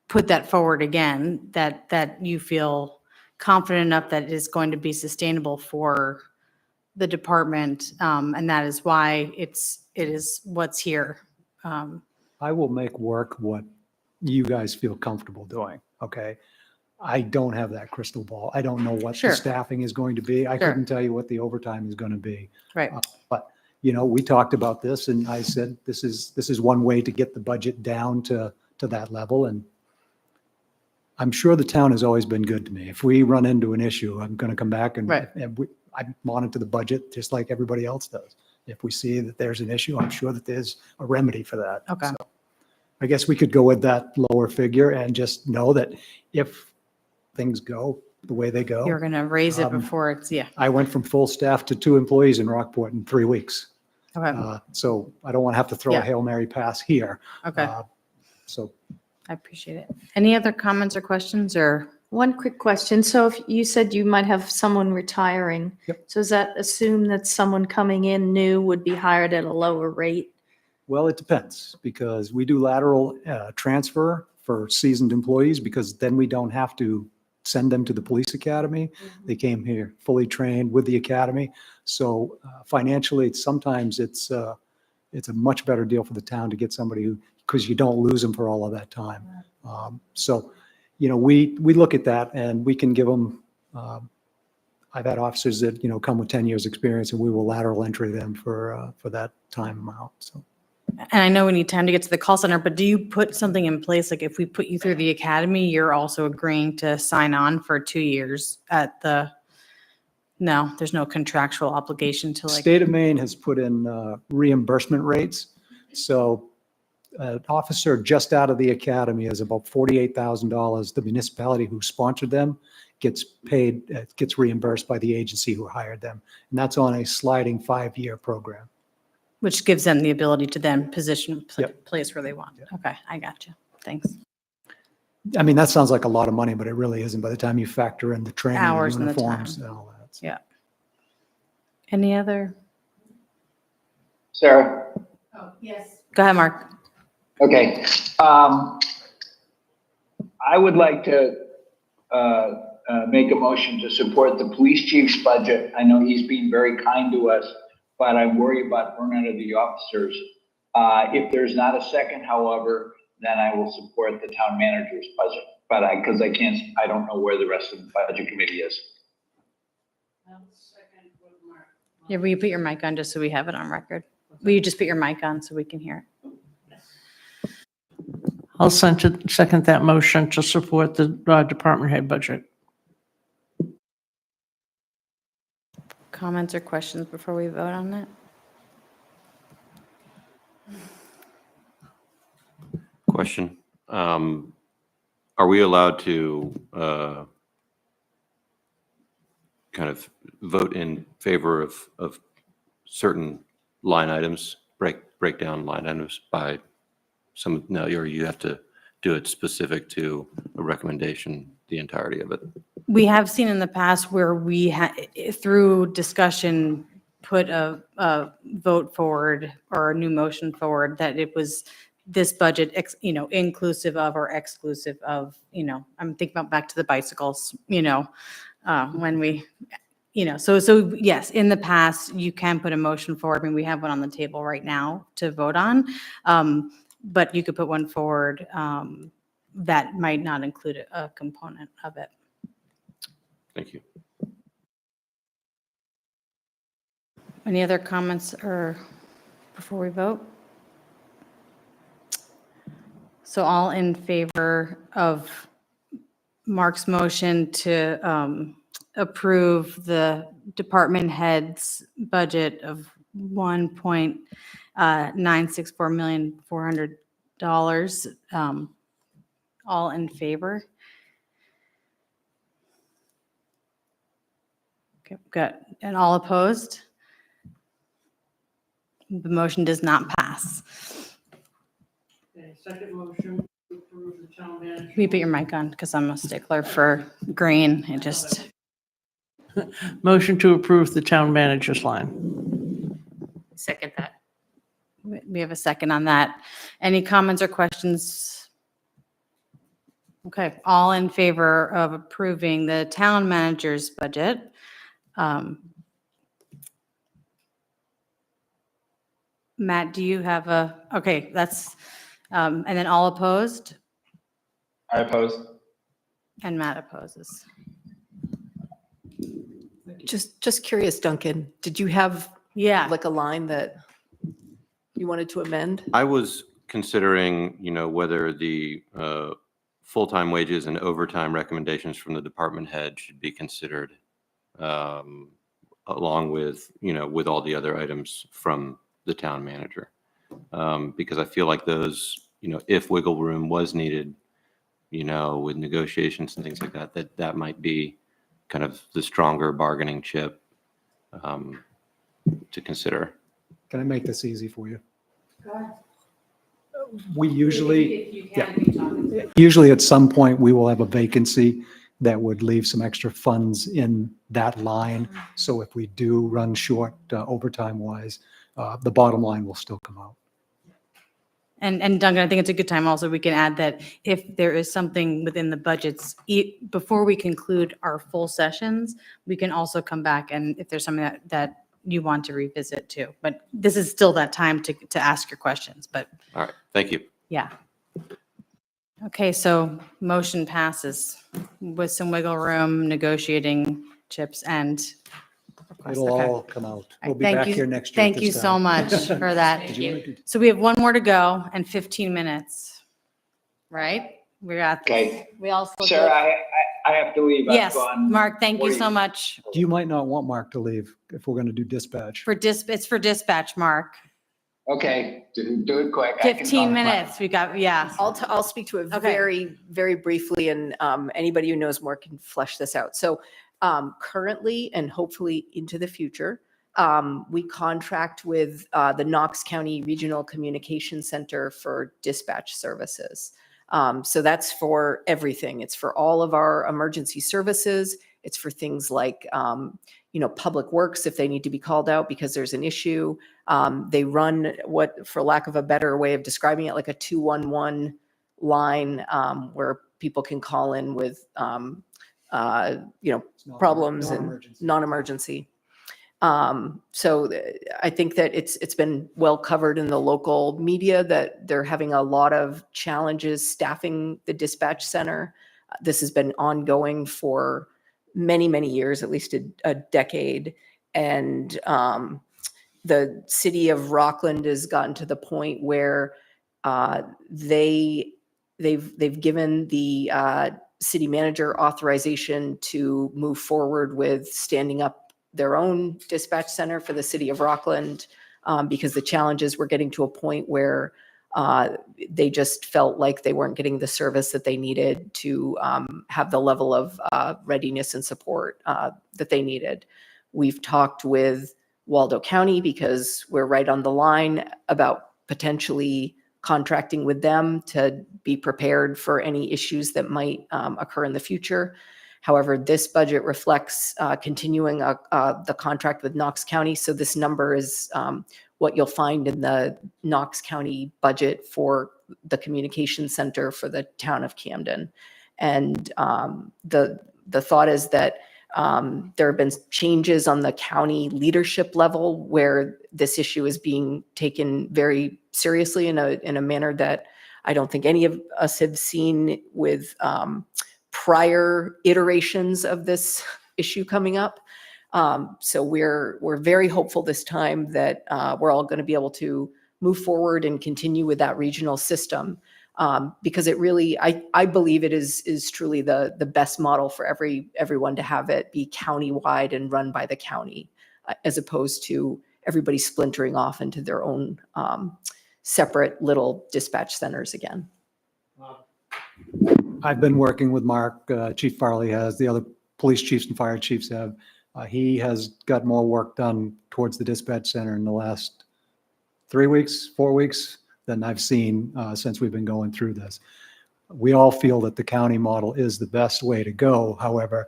[SPEAKER 1] put that forward again, that you feel confident enough that it is going to be sustainable for the department, and that is why it is what's here.
[SPEAKER 8] I will make work what you guys feel comfortable doing, okay? I don't have that crystal ball. I don't know what
[SPEAKER 1] Sure.
[SPEAKER 8] the staffing is going to be. I
[SPEAKER 1] Sure.
[SPEAKER 8] couldn't tell you what the overtime is going to be.
[SPEAKER 1] Right.
[SPEAKER 8] But, we talked about this and I said, this is one way to get the budget down to that level. And I'm sure the town has always been good to me. If we run into an issue, I'm going to come back and,
[SPEAKER 1] Right.
[SPEAKER 8] I monitor the budget just like everybody else does. If we see that there's an issue, I'm sure that there's a remedy for that.
[SPEAKER 1] Okay.
[SPEAKER 8] So I guess we could go with that lower figure and just know that if things go the way they go.
[SPEAKER 1] You're going to raise it
[SPEAKER 8] Um,
[SPEAKER 1] before it's, yeah.
[SPEAKER 8] I went from full staff to 2 employees in Rockport in 3 weeks.
[SPEAKER 1] Okay.
[SPEAKER 8] So I don't want to have to throw a
[SPEAKER 1] Yeah.
[SPEAKER 8] Hail Mary pass here.
[SPEAKER 1] Okay.
[SPEAKER 8] So
[SPEAKER 1] I appreciate it. Any other comments or questions or?
[SPEAKER 4] One quick question. So if you said you might have someone retiring,
[SPEAKER 8] Yep.
[SPEAKER 4] so does that assume that someone coming in new would be hired at a lower rate?
[SPEAKER 8] well, it depends because we do lateral transfer for seasoned employees because then we don't have to send them to the police academy. They came here fully trained with the academy. So financially, sometimes it's a much better deal for the town to get somebody who, because you don't lose them for all of that time. So, we look at that and we can give them, I've had officers that, come with 10 years experience and we will lateral entry them for that time amount. So.
[SPEAKER 1] And I know we need time to get to the call center, but do you put something in place? Like if we put you through the academy, you're also agreeing to sign on for 2 years no, there's no contractual obligation to like.
[SPEAKER 8] State of Maine has put in reimbursement rates. So an officer just out of the academy is about $48,000. The municipality who sponsored them gets paid, gets reimbursed by the agency who hired them. And that's on a sliding 5-year program.
[SPEAKER 1] Which gives them the ability to then position,
[SPEAKER 8] Yep.
[SPEAKER 1] place where they want. Okay, I got you. Thanks.
[SPEAKER 8] I mean, that sounds like a lot of money, but it really isn't by the time you factor in the training,
[SPEAKER 1] Hours
[SPEAKER 8] and
[SPEAKER 1] and the
[SPEAKER 8] uniforms
[SPEAKER 1] time.
[SPEAKER 8] and all that. So.
[SPEAKER 1] Yeah. Any other?
[SPEAKER 3] Sarah?
[SPEAKER 1] Oh, yes. Go ahead, Mark.
[SPEAKER 3] Okay. I would like to make a motion to support the police chief's budget. I know he's been very kind to us, but I'm worried about burnout of the officers. If there's not a second, however, then I will support the town manager's budget. But because I don't know where the rest of the budget committee is.
[SPEAKER 1] Yeah, will you put your mic on just so we have it on record? Will you just put your mic on so we can hear it?
[SPEAKER 10] I'll second that motion to support the department head budget.
[SPEAKER 1] Comments or questions before we vote on that?
[SPEAKER 15] Question. Are we allowed to kind of vote in favor of certain line items, break down line items by some, no, or you have to do it specific to a recommendation, the entirety of it?
[SPEAKER 1] We have seen in the past where we through discussion, put a vote forward or a new motion forward that it was this budget, inclusive of or exclusive of, I'm thinking about back to the bicycles, when we, so yes, in the past, you can put a motion forward. I mean, we have one on the table right now to vote on. But you could put one forward that might not include a component of it.
[SPEAKER 15] Thank you.
[SPEAKER 1] Any other comments or before we vote? So all in favor of Mark's motion to approve the department head's budget of $1,964,400. All in favor? Okay, good. And all opposed? The motion does not pass.
[SPEAKER 10] Okay, second motion to approve the town manager.
[SPEAKER 1] Can you put your mic on? Because I'm a stickler for green. I just,
[SPEAKER 10] Motion to approve the town manager's line.
[SPEAKER 5] Second that.
[SPEAKER 1] we have a second on that. Any comments or questions? Okay, all in favor of approving the town manager's budget? Matt, do you have okay, that's, and then all opposed?
[SPEAKER 16] I oppose.
[SPEAKER 1] And Matt opposes.
[SPEAKER 2] Just curious, Duncan, did you have
[SPEAKER 1] Yeah.
[SPEAKER 2] like a line that you wanted to amend?
[SPEAKER 15] I was considering, whether the full-time wages and overtime recommendations from the department head should be considered along with, with all the other items from the town manager. Because I feel like those, if wiggle room was needed, with negotiations and things like that, that might be kind of the stronger bargaining chip to consider.
[SPEAKER 8] Can I make this easy for you? We usually, usually at some point, we will have a vacancy that would leave some extra funds in that line. So if we do run short overtime wise, the bottom line will still come out.
[SPEAKER 1] And Duncan, I think it's a good time also, we can add that if there is something within the budgets, before we conclude our full sessions, we can also come back and if there's something that you want to revisit too. But this is still that time to ask your questions, but
[SPEAKER 15] All right, thank you.
[SPEAKER 1] yeah. Okay, so motion passes with some wiggle room, negotiating chips and requests.
[SPEAKER 8] It'll
[SPEAKER 1] Okay.
[SPEAKER 8] all come out.
[SPEAKER 1] All
[SPEAKER 8] We'll
[SPEAKER 1] right,
[SPEAKER 8] be
[SPEAKER 1] thank
[SPEAKER 8] back
[SPEAKER 1] you-
[SPEAKER 8] here next year. at
[SPEAKER 1] Thank
[SPEAKER 8] this
[SPEAKER 1] you so
[SPEAKER 8] time.
[SPEAKER 1] much for that.
[SPEAKER 8] Did you wanna do-
[SPEAKER 1] So we have one more to go and 15 minutes, right? We got this.
[SPEAKER 3] Okay.
[SPEAKER 1] We also.
[SPEAKER 3] Sarah, I have to leave. I've
[SPEAKER 1] Yes,
[SPEAKER 3] gone
[SPEAKER 1] Mark, thank you
[SPEAKER 3] 40
[SPEAKER 1] so much
[SPEAKER 8] You might not want Mark to leave if we're going to do dispatch.
[SPEAKER 1] for it's for dispatch, Mark.
[SPEAKER 3] Okay, do it quick. I can
[SPEAKER 1] 15
[SPEAKER 3] talk.
[SPEAKER 1] minutes, we got, yeah.
[SPEAKER 2] I'll speak to it
[SPEAKER 1] Okay.
[SPEAKER 2] very, very briefly, and anybody who knows more can flesh this out. So currently, and hopefully into the future, we contract with the Knox County Regional Communication Center for dispatch services. So that's for everything. It's for all of our emergency services. It's for things like, public works if they need to be called out because there's an issue. They run what, for lack of a better way of describing it, like a 211 line where people can call in with, problems and non-emergency. So I think that it's been well covered in the local media that they're having a lot of challenges staffing the dispatch center. This has been ongoing for many, many years, at least a decade. And the city of Rockland has gotten to the point where they've given the city manager authorization to move forward with standing up their own dispatch center for the city of Rockland because the challenges were getting to a point where they just felt like they weren't getting the service that they needed to have the level of readiness and support that they needed. We've talked with Waldo County because we're right on the line about potentially contracting with them to be prepared for any issues that might occur in the future. However, this budget reflects continuing the contract with Knox County. So this number is what you'll find in the Knox County budget for the communication center for the town of Camden. And the thought is that there have been changes on the county leadership level where this issue is being taken very seriously in a manner that I don't think any of us have seen with prior iterations of this issue coming up. So we're very hopeful this time that we're all going to be able to move forward and continue with that regional system because it really, I believe it is truly the best model for everyone to have it be county-wide and run by the county as opposed to everybody splintering off into their own separate little dispatch centers again.
[SPEAKER 8] I've been working with Mark, Chief Farley has, the other police chiefs and fire chiefs have. He has got more work done towards the dispatch center in the last 3 weeks, 4 weeks than I've seen since we've been going through this. We all feel that the county model is the best way to go. However,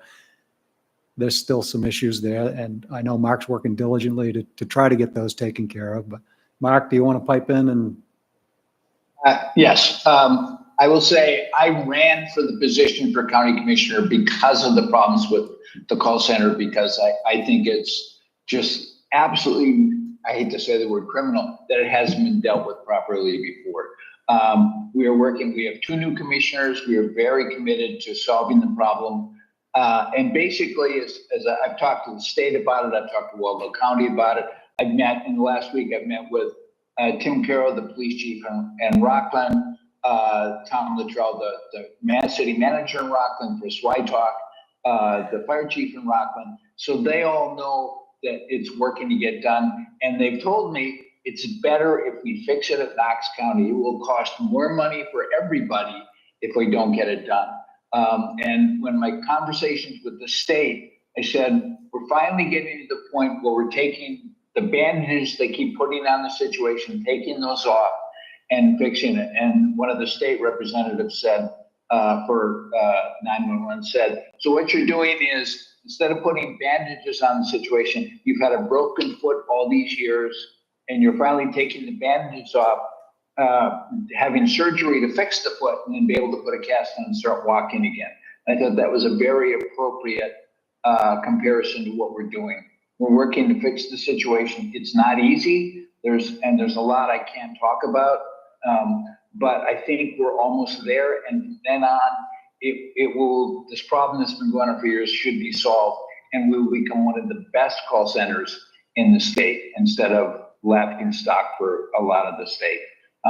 [SPEAKER 8] there's still some issues there, and I know Mark's working diligently to try to get those taken care of. But Mark, do you want to pipe in? And
[SPEAKER 3] Yes, I will say I ran for the position for county commissioner because of the problems with the call center, because I think it's just absolutely, I hate to say the word criminal, that it hasn't been dealt with properly before. We have 2 new commissioners. We are very committed to solving the problem. And basically, as I've talked to the state about it, I've talked to Waldo County about it. In the last week, I've met with Tim Carroll, the police chief in Rockland, Tom Luttrell, the city manager in Rockland, Chris Wytalk, the fire chief in Rockland. So they all know that it's working to get done. And they've told me it's better if we fix it at Knox County. It will cost more money for everybody if we don't get it done. And when my conversations with the state, I said, we're finally getting to the point where we're taking the bandages they keep putting on the situation, taking those off and fixing it. And one of the state representatives said, for 911 said, so what you're doing is, instead of putting bandages on the situation, you've had a broken foot all these years, and you're finally taking the bandages off, having surgery to fix the foot, and then be able to put a cast on and start walking again. I thought that was a very appropriate comparison to what we're doing. We're working to fix the situation. It's not easy. There's a lot I can't talk about, but I think we're almost there. And from then on, this problem that's been going on for years should be solved, and we will become one of the best call centers in the state instead of laughing stock for a lot of the state.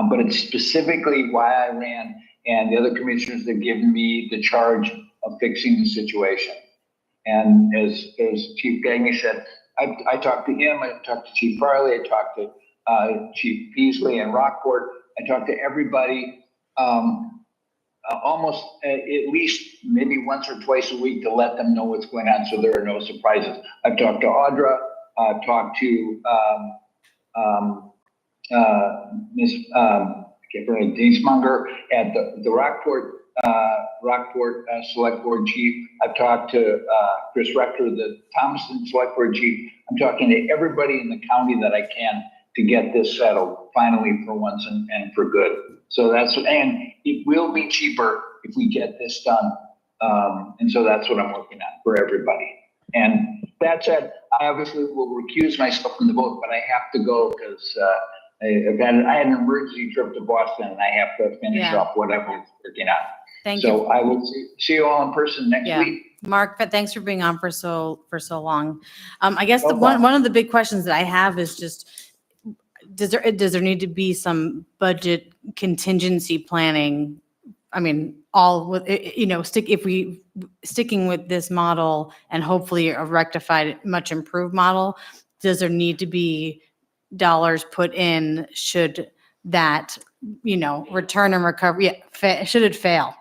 [SPEAKER 3] But it's specifically why I ran, and the other commissioners have given me the charge of fixing the situation. And as Chief Gagne said, I talked to him, I talked to Chief Farley, I talked to Chief Peasley and Rockport. I talked to everybody almost at least maybe once or twice a week to let them know what's going on so there are no surprises. I've talked to Audra, I've talked to Miss Denise Munger at the Rockport Select Board Chief. I've talked to Chris Rector, the Thomaston Select Board Chief. I'm talking to everybody in the county that I can to get this settled finally for once and for good. So and it will be cheaper if we get this done. And so that's what I'm working on for everybody. And that said, I obviously will recuse myself from the vote, but I have to go because I had an emergency trip to Boston and I have to finish off what I was working on.
[SPEAKER 1] Thank you.
[SPEAKER 3] So I will see you all in person next week.
[SPEAKER 1] Mark, thanks for being on for so long. I guess one of the big questions that I have is just, does there need to be some budget contingency planning? I mean, all with, sticking with this model and hopefully a rectified, much improved model, does there need to be dollars put in should that, return and recovery, should it fail?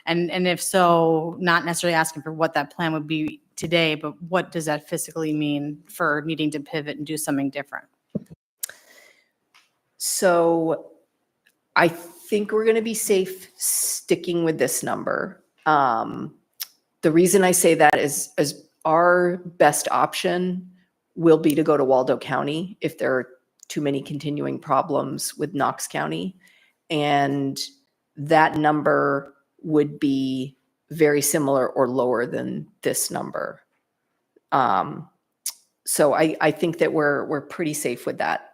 [SPEAKER 1] And if so, not necessarily asking for what that plan would be today, but what does that physically mean for needing to pivot and do something different?
[SPEAKER 2] So I think we're going to be safe sticking with this number. The reason I say that is our best option will be to go to Waldo County if there are too many continuing problems with Knox County. And that number would be very similar or lower than this number. So I think that we're pretty safe with that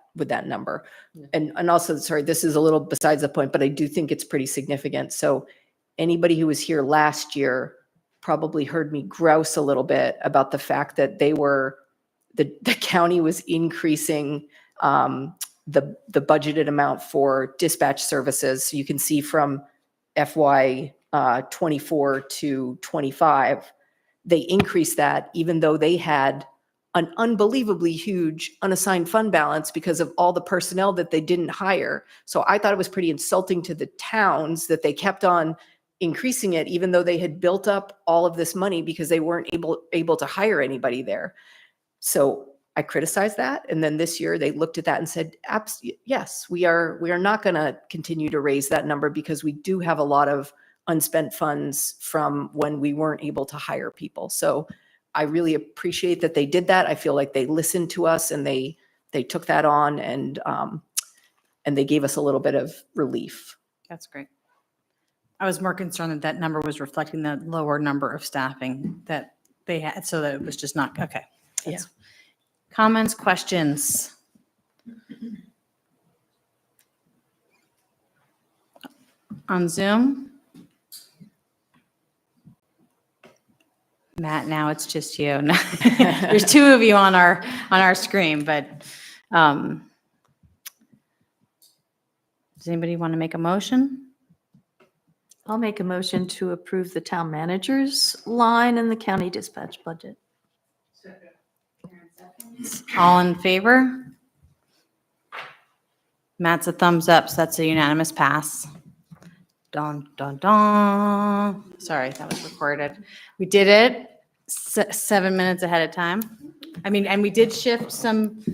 [SPEAKER 2] number.
[SPEAKER 5] Yeah.
[SPEAKER 2] And also, sorry, this is a little besides the point, but I do think it's pretty significant. So anybody who was here last year probably heard me grouse a little bit about the fact that the county was increasing the budgeted amount for dispatch services. So you can see from FY 24 to 25, they increased that even though they had an unbelievably huge unassigned fund balance because of all the personnel that they didn't hire. So I thought it was pretty insulting to the towns that they kept on increasing it, even though they had built up all of this money because they weren't able to hire anybody there. So I criticized that. And then this year they looked at that and said, yes, we are not going to continue to raise that number because we do have a lot of unspent funds from when we weren't able to hire people. So I really appreciate that they did that. I feel like they listened to us and they took that on and they gave us a little bit of relief.
[SPEAKER 1] That's great. I was more concerned that that number was reflecting the lower number of staffing that they had, so that it was just not, okay. That's- Comments, questions? On Zoom? Matt, now it's just you. There's two of you on our screen, but does anybody want to make a motion?
[SPEAKER 4] I'll make a motion to approve the town manager's line in the county dispatch budget.
[SPEAKER 1] All in favor? Matt's a thumbs up, so that's a unanimous pass. Dun, dun, dun. Sorry, that was recorded. We did it 7 minutes ahead of time. I mean, and we did shift some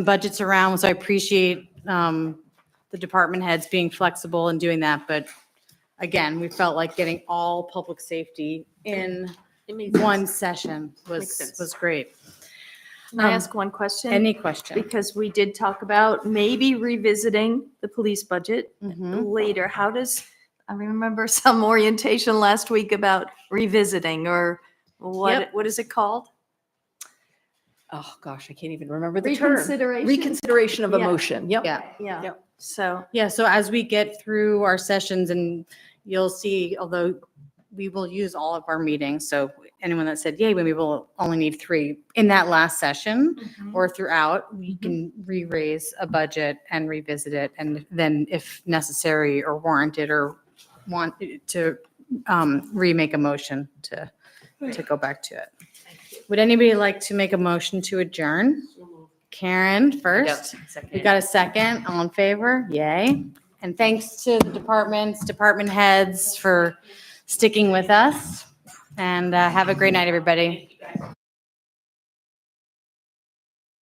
[SPEAKER 1] budgets around, so I appreciate the department heads being flexible and doing that. But again, we felt like getting all public safety in one session
[SPEAKER 4] Makes sense.
[SPEAKER 1] was great.
[SPEAKER 4] Can I ask one question?
[SPEAKER 1] Any question?
[SPEAKER 4] Because we did talk about maybe revisiting the police budget
[SPEAKER 1] Mhm.
[SPEAKER 4] later. How does, I remember some orientation last week about revisiting or
[SPEAKER 1] Yep.
[SPEAKER 4] what is it called?
[SPEAKER 2] Oh, gosh, I can't even remember the term.
[SPEAKER 4] Reconsideration?
[SPEAKER 2] Reconsideration of a
[SPEAKER 4] Yeah.
[SPEAKER 2] motion. Yep.
[SPEAKER 1] Yeah.
[SPEAKER 4] Yeah,
[SPEAKER 2] Yep.
[SPEAKER 4] so.
[SPEAKER 1] Yeah, so as we get through our sessions and you'll see, although we will use all of our meetings, so anyone that said, yay, we will only need 3 in that last session or throughout, we can re-raise a budget and revisit it. And then if necessary or warranted or want to remake a motion to go back to it. Would anybody like to make a motion to adjourn? Karen first. We got a second. All in favor? Yay. And thanks to the departments, department heads for sticking with us. And have a great night, everybody.